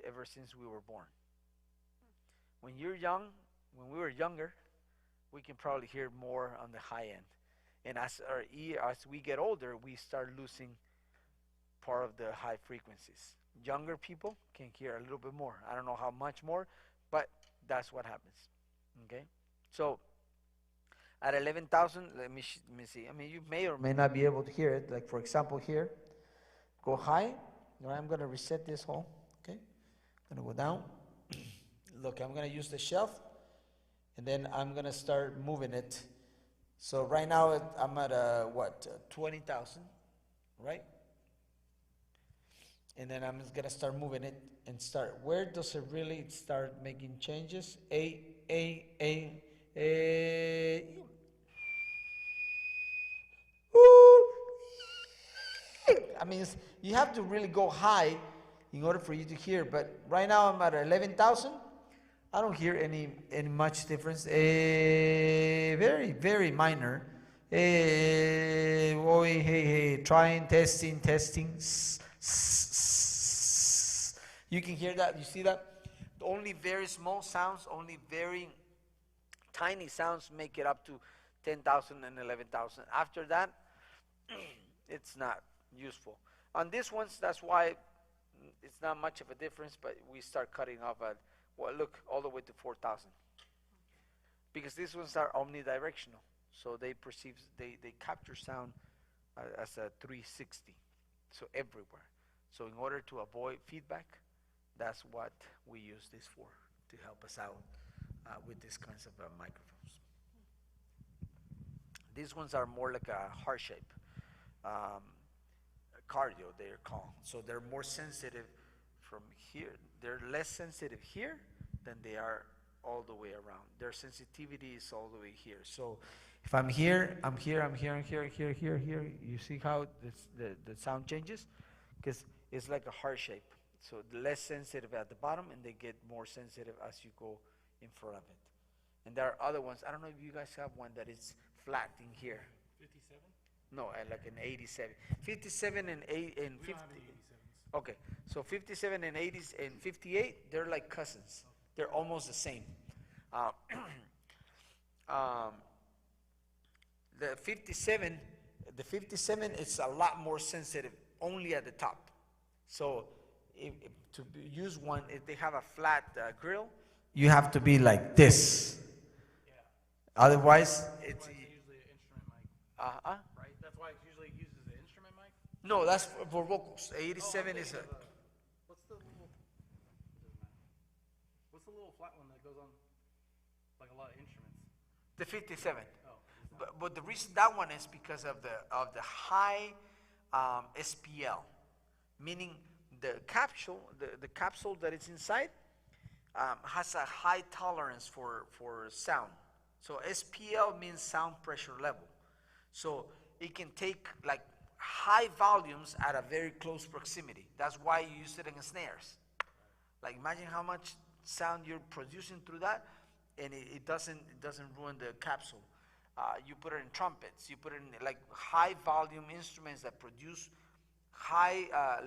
ever since we were born. When you're young, when we were younger, we can probably hear more on the high end, and as we get older, we start losing part of the high frequencies. Younger people can hear a little bit more. I don't know how much more, but that's what happens. Okay, so at 11,000, let me see. I mean, you may or may not be able to hear it. Like for example, here, go high. Now I'm gonna reset this hole. Okay, I'm gonna go down. Look, I'm gonna use the shelf, and then I'm gonna start moving it. So right now I'm at 20,000, right? And then I'm just gonna start moving it and start. Where does it really start making changes? A. I mean, you have to really go high in order for you to hear. But right now I'm at 11,000. I don't hear any much difference. Very, very minor. Hey, trying, testing. You can hear that. You see that? Only very small sounds, only very tiny sounds make it up to 10,000 and 11,000. After that, it's not useful. On these ones, that's why it's not much of a difference, but we start cutting off at, well, look, all the way to 4,000. Because these ones are omnidirectional. So they capture sound as a 360. So everywhere. So in order to avoid feedback, that's what we use this for, to help us out with these kinds of microphones. These ones are more like a heart shape. Cardio, they're called. So they're more sensitive from here. They're less sensitive here than they are all the way around. Their sensitivity is all the way here. So if I'm here. You see how the sound changes? Because it's like a heart shape. So the less sensitive at the bottom, and they get more sensitive as you go in front of it. And there are other ones. I don't know if you guys have one that is flat in here. 57? No, like an 87. 57 and 8 and 50. We don't have any 87s. Okay, so 57 and 80s and 58, they're like cousins. They're almost the same. The 57 is a lot more sensitive, only at the top. So to use one, if they have a flat grill, you have to be like this. Yeah. Otherwise, That's why it's usually an instrument mic, right? That's why it usually uses an instrument mic? no, that's for vocals. 87 is a. What's the little, doesn't matter. What's the little flat one that goes on like a lot of instruments? The 57. Oh. But the reason that one is because of the high SPL, meaning the capsule that is inside has a high tolerance for sound. So SPL means sound pressure level. So it can take like high high volumes at a very close proximity. That's why you use it in snares. Like imagine how much sound you're producing through that, and it doesn't ruin the capsule. You put it in trumpets. You put it in like high volume instruments that produce high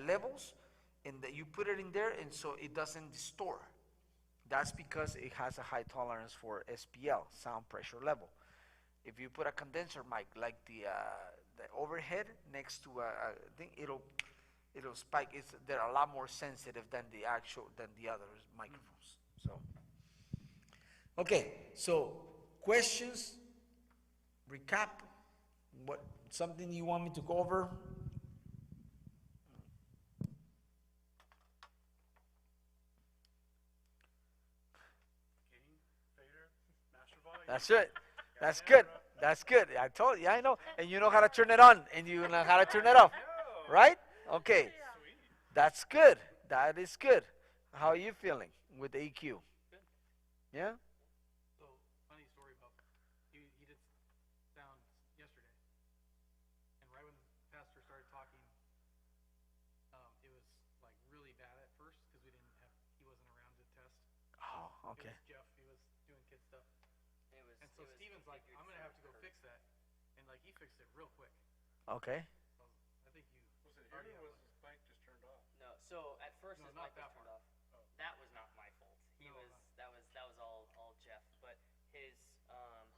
levels, and that you put it in there, and so it doesn't distort. That's because it has a high tolerance for SPL, sound pressure level. If you put a condenser mic like the overhead next to a thing, it'll spike. They're a lot more sensitive than the other microphones. So, okay. So, questions. Recap. What something you want me to go over? Gain, fader, master volume. That's it. That's good. That's good. I told you. I know. And you know how to turn it on, and you know how to turn it off, right? Okay. That's good. That is good. How are you feeling with the EQ? Good. Yeah. So, funny story about he did sound yesterday, and right when Pastor started talking, it was like really bad at first because he wasn't around to test. Oh, okay. It was Jeff. He was doing kid stuff, and so Steven's like, "I'm gonna have to go fix that," and like he fixed it real quick. Okay. So I think you. Was it here or was his mic just turned off? No, so at first No, his not mic that was turned part. off. That was not my fault. No, no. That was all Jeff. But his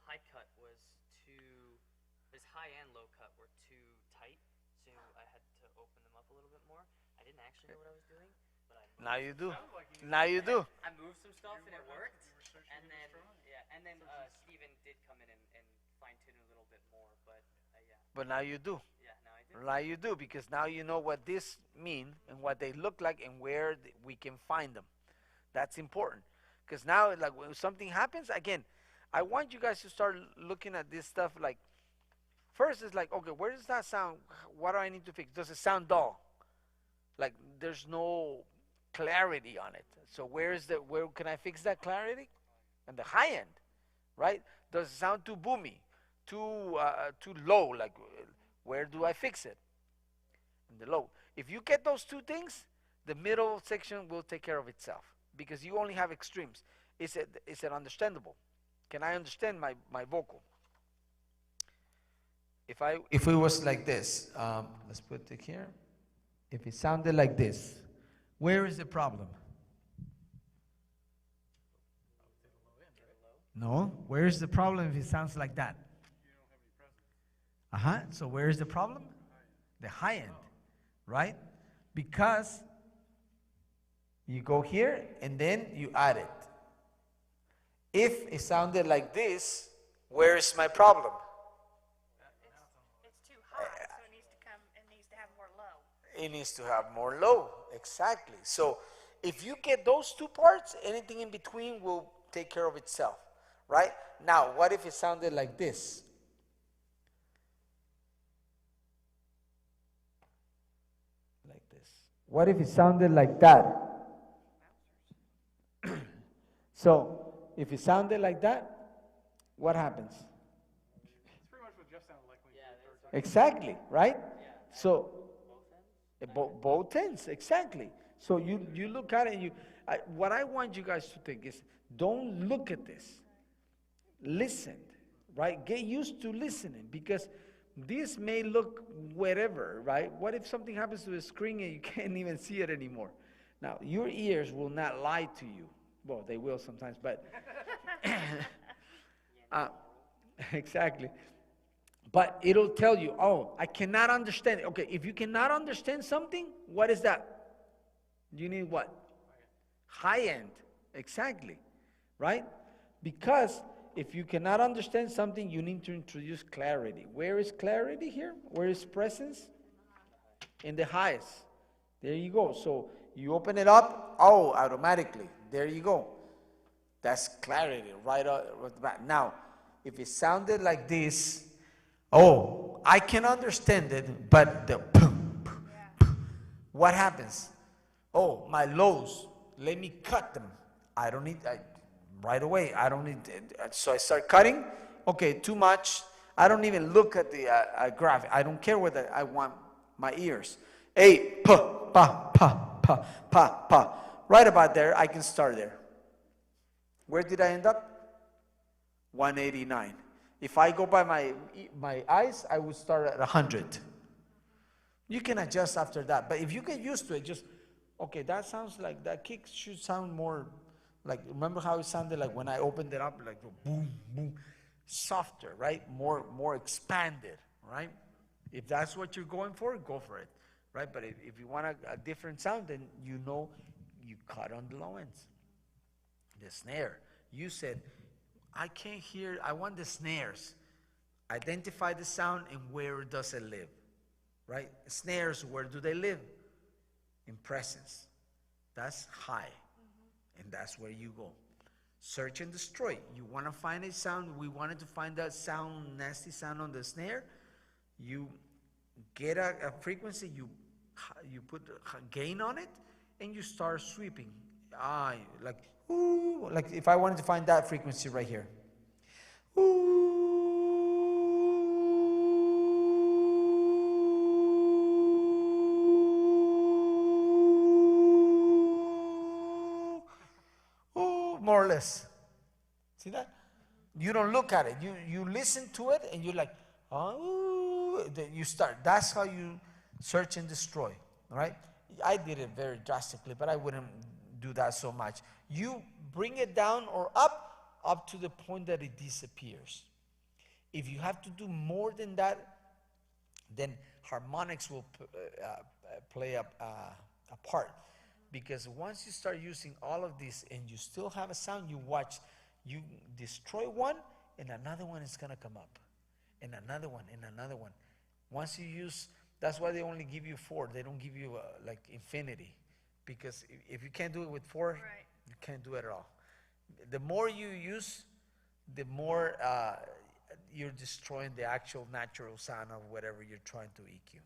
high cut was his high and low cut were too tight, so I had to open them up a little bit more. I didn't actually know what I was doing, but I Now you do. Sounds like you. Now you do. I moved some stuff and it worked. You were searching And in then his drawing. and then Steven did come in and fine tune it a little bit more, but yeah, But now you do. now I do. Now you do, because now you know what this mean and what they look like and where we can find them. That's important, because now like when something happens again, I want you guys to start looking at this stuff. Like first it's like, okay, where does that sound? What do I need to fix? Does it sound dull? Like there's no clarity on it. So where can I fix that clarity? And the high end, right? Does it sound too boomy, too low? Like where do I fix it? In the low. If you get those two things, the middle section will take care of itself, because you only have extremes. Is it understandable? Can I understand my vocal? If it was like this, let's put it here. If it sounded like this, where is the problem? No, where is the problem if it sounds like that? So where is the problem? The high end, right? Because you go here and then you add it. If it sounded like this, where is my problem? It's too high, so it needs to have more low. It needs to have more low, exactly. So if you get those two parts, anything in between will take care of itself, right? Now, what if it sounded like this? Like this. What if it sounded like that? So, if it sounded like that, what happens? It's pretty much what Jeff sounded like when he Yeah, started talking. Exactly, right? Yeah. So, Both ends? both ends, exactly. So you look at it and what I want you guys to think is, don't look at this. Listen, right? Get used to listening, because this may look whatever, right? What if something happens to the screen and you can't even see it anymore? Now, your ears will not lie to you. Well, they will sometimes, but exactly. But it'll tell you, oh, I cannot understand it. Okay, if you cannot understand something, what is that? You need what? High end. Exactly. Right? Because if you cannot understand something, you need to introduce clarity. Where is clarity here? Where is presence? In the highest. There you go. So you open it up, oh, automatically. There you go. That's clarity right off the bat. Now, if it sounded like this, oh, I can understand it, but what happens? Oh, my lows, let me cut them. I don't need, right away, I don't need, so I start cutting. Okay, too much. I don't even look at the graphic. I don't care whether I want my ears. A, pa, pa, pa, pa, pa, pa. Right about there, I can start there. Where did I end up? 189. If I go by my eyes, I would start at 100. You can adjust after that. But if you get used to it, just, okay, that sounds like, that kick should sound more like, remember how it sounded like when I opened it up, like boom, boom, softer, right? More expanded, right? If that's what you're going for, go for it, right? But if you want a different sound, then you know you cut on the low ends. The snare, you said, I can't hear, I want the snares. Identify the sound and where does it live, right? Snares, where do they live? In presence. That's high, and that's where you go. Search and destroy. You want to find a sound, we wanted to find that sound, nasty sound on the snare. You get a frequency, you put a gain on it, and you start sweeping. Like, ooh, like if I wanted to find that frequency right here. Ooh. Ooh, more or less. See that? You don't look at it. You listen to it and you're like, oh, then you start. That's how you search and destroy, all right? I did it very drastically, but I wouldn't do that so much. You bring it down or up to the point that it disappears. If you have to do more than that, then harmonics will play a part. Because once you start using all of this and you still have a sound, you watch, you destroy one and another one is gonna come up. And another one, and another one. Once you use, that's why they only give you 4. They don't give you like infinity. Because if you can't do it with 4, Right. you can't do it at all. The more you use, the more you're destroying the actual natural sound of whatever you're trying to EQ.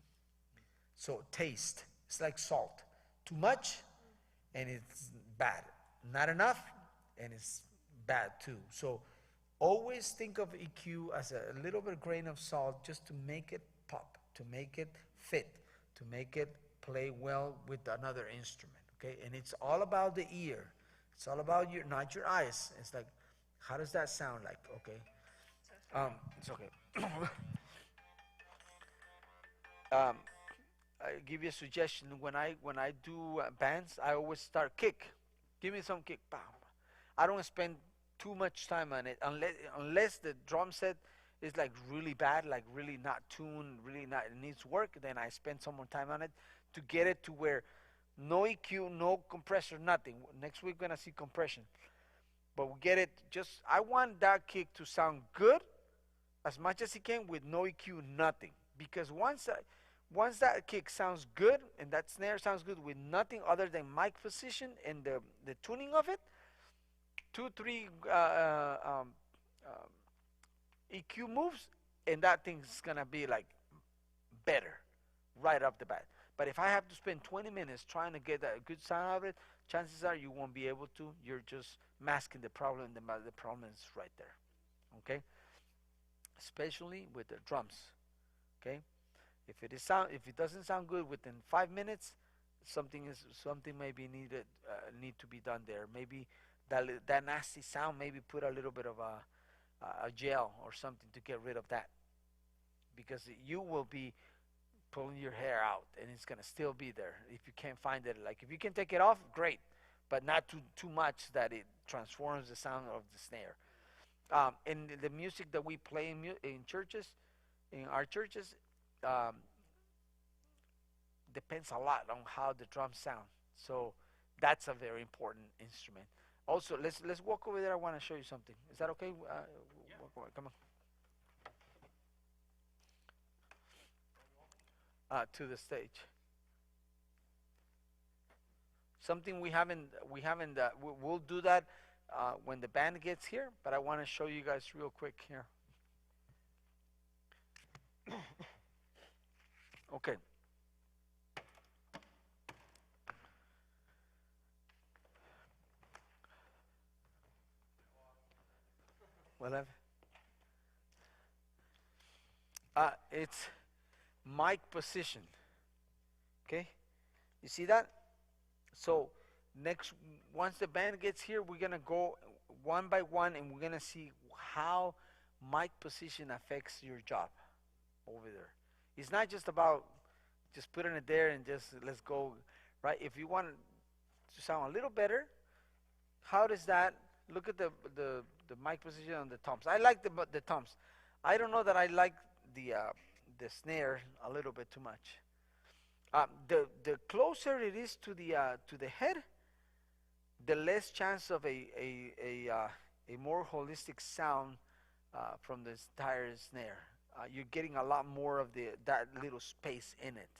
So taste, it's like salt. Too much, and it's bad. Not enough, and it's bad too. So always think of EQ as a little bit grain of salt just to make it pop, to make it fit, to make it play well with another instrument, okay? And it's all about the ear. It's all about not your eyes. It's like, how does that sound like, okay? It's okay. I give you a suggestion. When I do bands, I always start kick. Give me some kick. Bam. I don't spend too much time on it unless the drum set is like really bad, like really not tuned, really not, it needs work. Then I spend some more time on it to get it to where no EQ, no compressor, nothing. Next week we're gonna see compression, but we get it. Just I want that kick to sound good as much as it can with no EQ, nothing. Because once that kick sounds good and that snare sounds good with nothing other than mic position and the tuning of it, 2-3 EQ moves, and that thing's gonna be like better right off the bat. But if I have to spend 20 minutes trying to get a good sound out of it, chances are you won't be able to. You're just masking the problem. The problem is right there, okay? Especially with the drums, okay? If it doesn't sound good within 5 minutes, something maybe need to be done there. Maybe that nasty sound, maybe put a little bit of a gel or something to get rid of that, because you will be pulling your hair out and it's gonna still be there if you can't find it. Like if you can take it off, great, but not too much that it transforms the sound of the snare. And the music that we play in churches, in our churches, depends a lot on how the drums sound. So that's a very important instrument. Also, let's walk over there. I want to show you something. Is that okay? Walk over. Come on. To the stage. Something we haven't. We'll do that when the band gets here. But I want to show you guys real quick here. Okay. Whatever. It's mic position. Okay, you see that? So next, once the band gets here, we're gonna go one by one, and we're gonna see how mic position affects your job over there. It's not just about just putting it there and just let's go, right? If you want to sound a little better, how does that look at the mic position on the toms? I like the toms. I don't know that I like the snare a little bit too much. The closer it is to the head, the less chance of a more holistic sound from the entire snare. You're getting a lot more of that little space in it.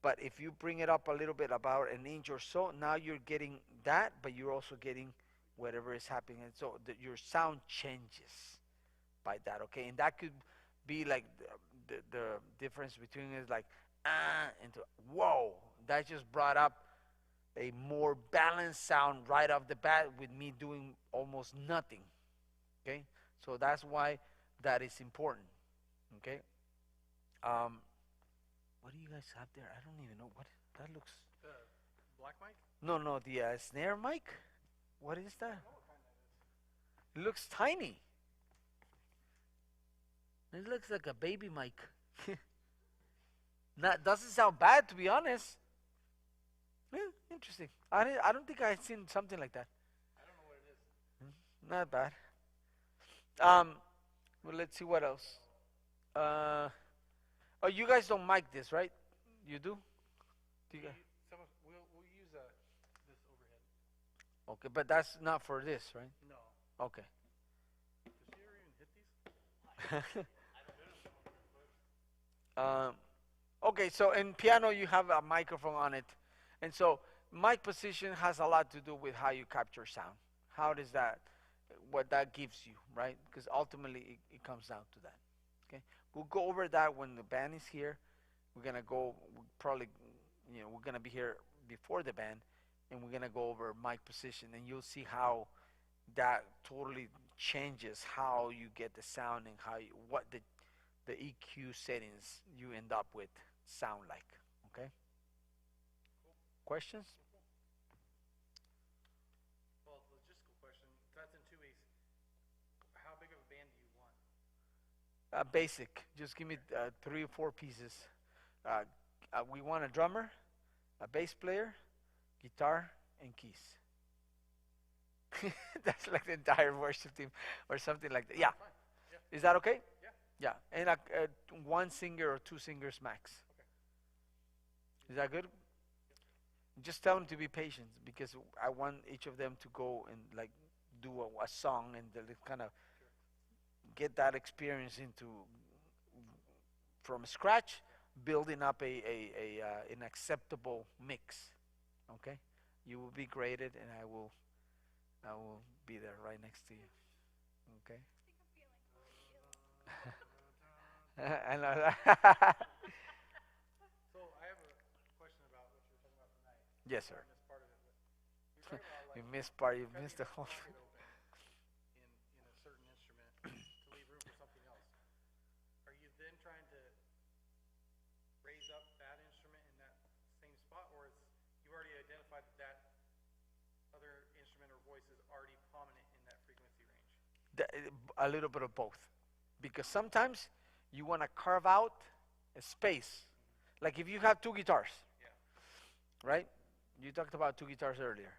But if you bring it up a little bit, about an inch or so, now you're getting that, but you're also getting whatever is happening. And so your sound changes by that, okay? And that could be like the difference between is like, and whoa, that just brought up a more balanced sound right off the bat with me doing almost nothing, okay? So that's why that is important, okay? What do you guys have there? I don't even know what that looks. The black mic? No, the snare mic. What is that? It looks tiny. It looks like a baby mic. That doesn't sound bad, to be honest. Yeah, interesting. I don't think I've seen something like that. I don't know what it is. Not bad. Well, let's see what else. Oh, you guys don't mic this, right? You do? Do you guys? We'll use this overhead. Okay, but that's not for this, right? No. Okay. Does she ever even hit these? Okay, so in piano you have a microphone on it, and so mic position has a lot to do with how you capture sound. How does that, what that gives you, right? Because ultimately it comes down to that. Okay, we'll go over that when the band is here. We're gonna go probably, we're gonna be here before the band, and we're gonna go over mic position, and you'll see how that totally changes how you get the sound and what the EQ settings you end up with sound like. Okay. Questions? Well, logistical question. That's in 2 weeks. How big of a band do you want? Basic. Just give me 3 or 4 pieces. We want a drummer, a bass player, guitar, and keys. That's like the entire worship team or something like that. Yeah. Yeah. Is that okay? Yeah. Yeah. And 1 singer or 2 singers max. Okay. Is that good? Just tell them to be patient, because I want each of them to go and like do a song and kind of get that experience into from scratch, building up an acceptable mix. Okay, you will be graded, and I will be there right next to you. Okay. I know that. So I have a question about what you were talking about tonight. Yes, sir. I missed part of it, but you're talking about You like missed part. You cutting missed the the whole socket thing. open in a certain instrument to leave room for something else. Are you then trying to raise up that instrument in that same spot, or is you already identified that other instrument or voice is already prominent in that frequency range? A little bit of both, because sometimes you want to carve out a space. Like if you have 2 guitars, Yeah. right? You talked about 2 guitars earlier.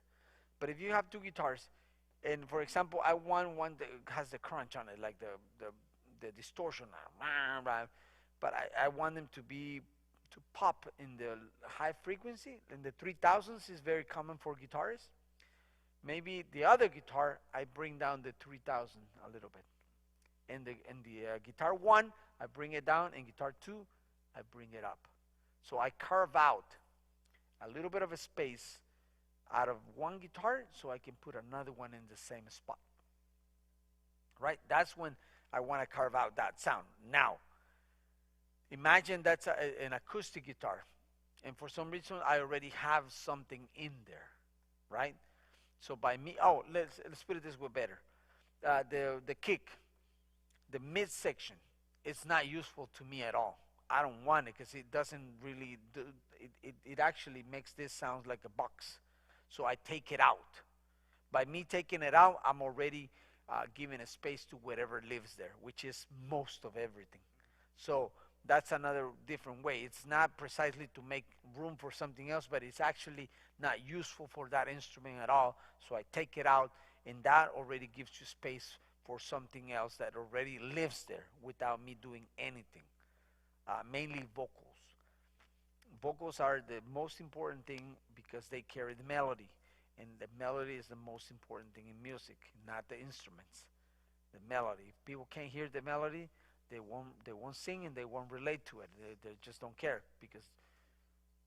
But if you have 2 guitars, and for example, I want one that has the crunch on it, like the distortion, but I want them to pop in the high frequency, and the 3000s is very common for guitarists. Maybe the other guitar, I bring down the 3000 a little bit. And the guitar 1, I bring it down, and guitar 2, I bring it up. So I carve out a little bit of a space out of one guitar, so I can put another one in the same spot. Right? That's when I want to carve out that sound. Now, imagine that's an acoustic guitar, and for some reason I already have something in there, right? So by me, let's put it this way better. The kick, the midsection, it's not useful to me at all. I don't want it because it doesn't really do, it actually makes this sound like a box. So I take it out. By me taking it out, I'm already giving a space to whatever lives there, which is most of everything. So that's another different way. It's not precisely to make room for something else, but it's actually not useful for that instrument at all. So I take it out, and that already gives you space for something else that already lives there without me doing anything. Mainly vocals. Vocals are the most important thing because they carry the melody, and the melody is the most important thing in music, not the instruments. The melody. If people can't hear the melody, they won't sing and they won't relate to it. They just don't care because,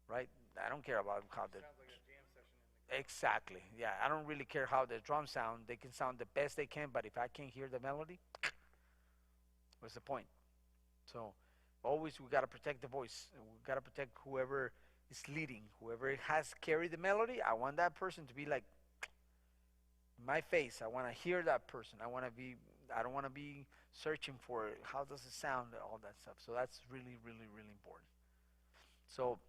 right? I don't care about how the Sounds like a jam session in the exactly. Yeah, I don't really care how the drums sound. They can sound the best they can, but if I can't hear the melody, what's the point? So always we gotta protect the voice. We gotta protect whoever is leading, whoever has carried the melody. I want that person to be like my face. I want to hear that person. I want to be. I don't want to be searching for how does it sound, all that stuff. So that's really, really, really important. So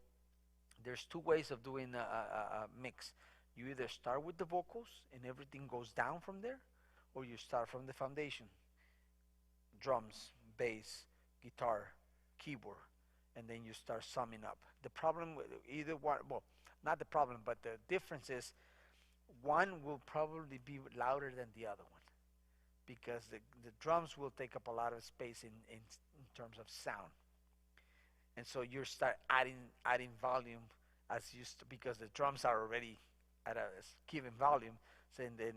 there's two ways of doing a mix. You either start with the vocals and everything goes down from there, or you start from the foundation: drums, bass, guitar, keyboard, and then you start summing up. The problem with either one, well, not the problem, but the difference is one will probably be louder than the other one because the drums will take up a lot of space in terms of sound. And so you start adding volume as used to, because the drums are already at a given volume. So and then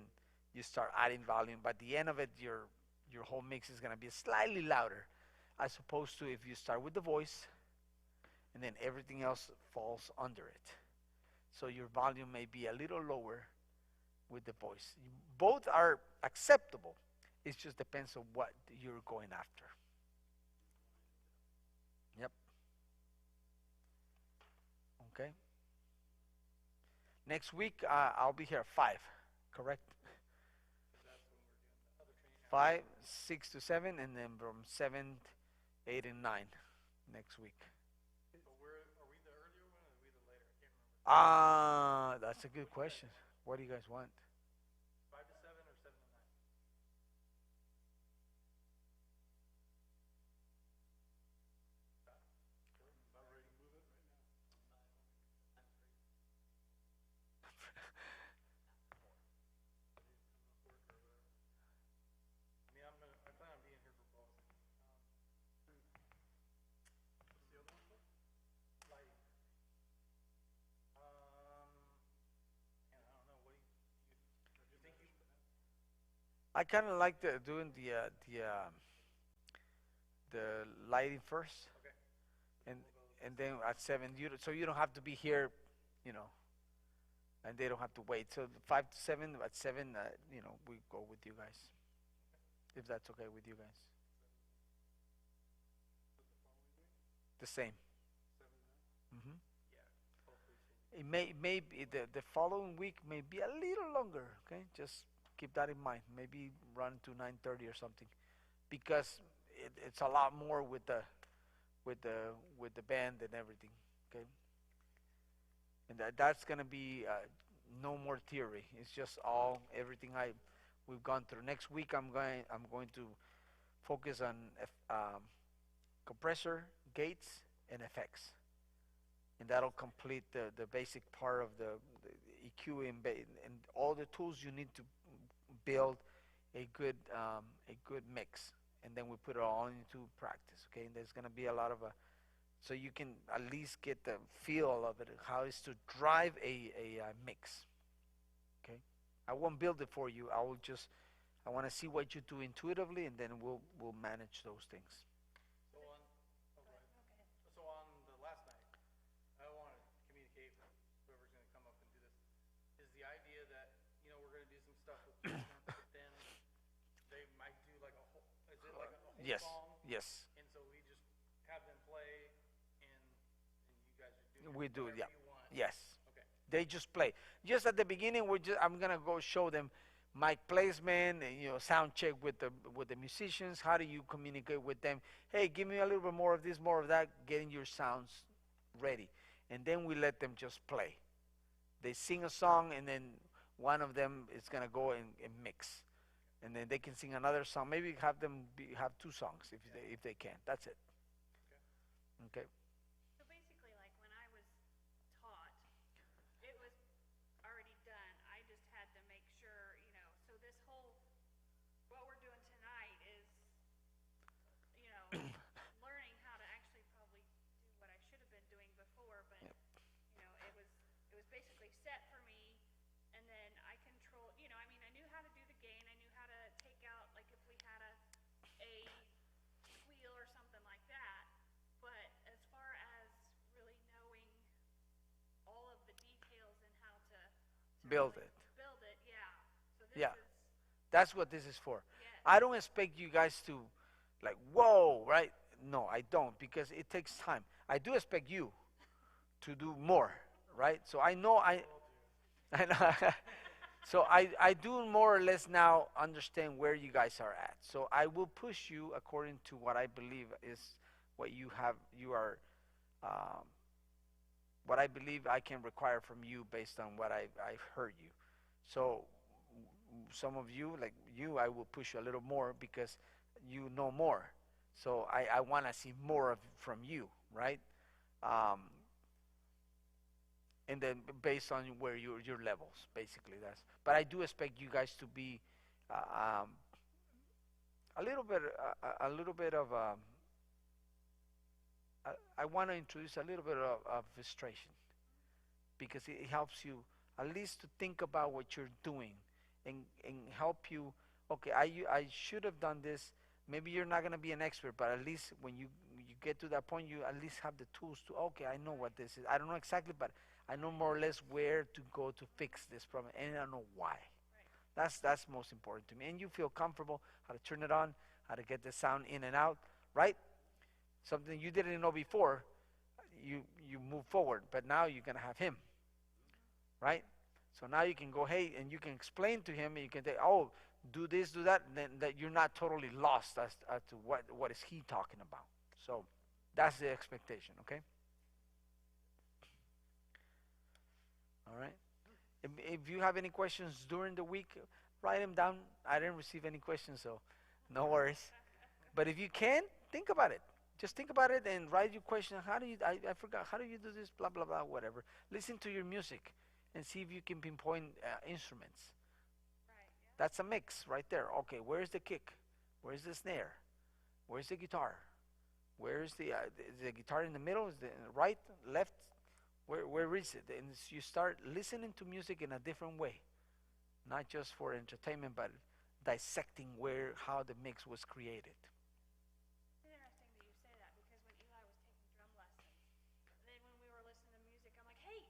you start adding volume. By the end of it, your whole mix is gonna be slightly louder, as opposed to if you start with the voice, and then everything else falls under it. So your volume may be a little lower with the voice. Both are acceptable. It just depends on what you're going after. Yep. Okay. Next week, I'll be here at 5, correct? 5, 6 to 7, and then from 7, 8, and 9 next week. So are we the earlier one or are we the later? I can't remember. That's a good question. What do you guys want? 5 to 7 or 7 to 9? About ready to move it right now. I mean, I plan on being here for both. What's the other one for? Lighting. Man, I don't know. What do you think you? I kind of like doing the lighting first, Okay. and then at 7 so you don't have to be here, you know, and they don't have to wait. So 5 to 7 at 7, we go with you guys, if that's okay with you guys. The same. hmm Yeah. It may be the following week may be a little longer. Okay, just keep that in mind. Maybe run to 9:30 or something, because it's a lot more with the band and everything. Okay, and that's gonna be no more theory. It's just all everything we've gone through. Next week I'm going to focus on compressor, gates, and effects, and that'll complete the basic part of the EQ and all the tools you need to build a good mix, and then we put it all into practice. Okay, and there's gonna be a lot of so you can at least get the feel of it, how it's to drive a mix. Okay, I won't build it for you. I want to see what you do intuitively, and then we'll manage those things. So on, okay. So on the last night, I want to communicate with whoever's going to come up and do this. Is the idea that we're going to do some stuff with Plasma, but then they might do like a whole. Is it like a whole Yes, song? yes, And so we just have them play, and you guys just do we do. whatever Yeah, you want. yes. Okay. They just play. Just at the beginning, I'm gonna go show them mic placement, and, sound check with the musicians. How do you communicate with them? Hey, give me a little bit more of this, more of that, getting your sounds ready. And then we let them just play. They sing a song, and then one of them is going to go and mix. And then they can sing another song. Maybe have them have two songs if they can. That's it. Okay. So basically, like when I was taught, it was already done. I just had to make sure, so this whole, what we're doing tonight is, learning how to actually probably do what I should have been doing before, but, Yep. It was basically set for me, and then I control, I knew how to do the gain, I knew how to take out, like if we had a squeal or something like that, but as far as really knowing all of the details and how to Build really it. build it, yeah. So this Yeah. is, That's what this is for. yes. I don't expect you guys to, like, whoa, right? No, I don't, because it takes time. I do expect you to do more, right? So I know I know. So I do more or less now understand where you guys are at. So I will push you according to what I believe is what you are, what I believe I can require from you based on what I've heard you. So some of you, like you, I will push you a little more because you know more. So I want to see more from you, right? Um, and then based on where your levels, basically that's. But I do expect you guys to be uh, um, a little bit of. I want to introduce a little bit of frustration because it helps you at least to think about what you're doing and help you. Okay, I should have done this. Maybe you're not going to be an expert, but at least when you get to that point, you at least have the tools to. Okay, I know what this is. I don't know exactly, but I know more or less where to go to fix this problem, and I know why. That's most important to me. And you feel comfortable how to turn it on, how to get the sound in and out, right? Something you didn't know before, you move forward, but now you're gonna have him, right? So now you can go, hey, and you can explain to him, and you can say, oh, do this, do that, and then that you're not totally lost as to what is he talking about. So that's the expectation, okay? All right. If you have any questions during the week, write them down. I didn't receive any questions, so no worries. But if you can, think about it. Just think about it and write your question. How do you? I forgot. How do you do this? Blah blah blah. Whatever. Listen to your music and see if you can pinpoint instruments. Right, yeah. That's a mix right there. Okay, where's the kick? Where's the snare? Where's the guitar? Where's the guitar in the middle? Is the right, left? Where is it? And you start listening to music in a different way, not just for entertainment, but dissecting how the mix was created. It's interesting that you say that because when Eli was taking drum lessons, then when we were listening to music, I'm like, hey,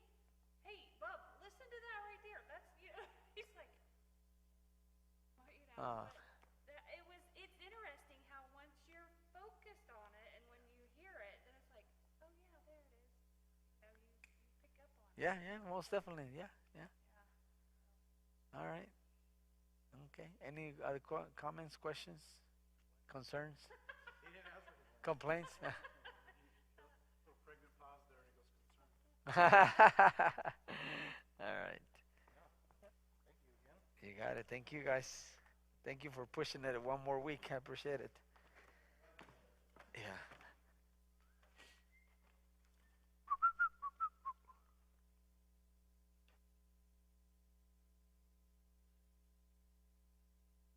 Bub, listen to that right there. That's He's like, Uh, but it's interesting how once you're focused on it and when you hear it, then it's like, oh yeah, there it is. You pick up on it. yeah, most definitely. Yeah. Yeah. All right. Okay. Any other comments, questions, concerns, complaints? Little pregnant pause there, and he goes concerned. All right. Thank you again. You got it. Thank you, guys. Thank you for pushing it one more week. I appreciate it. Yeah.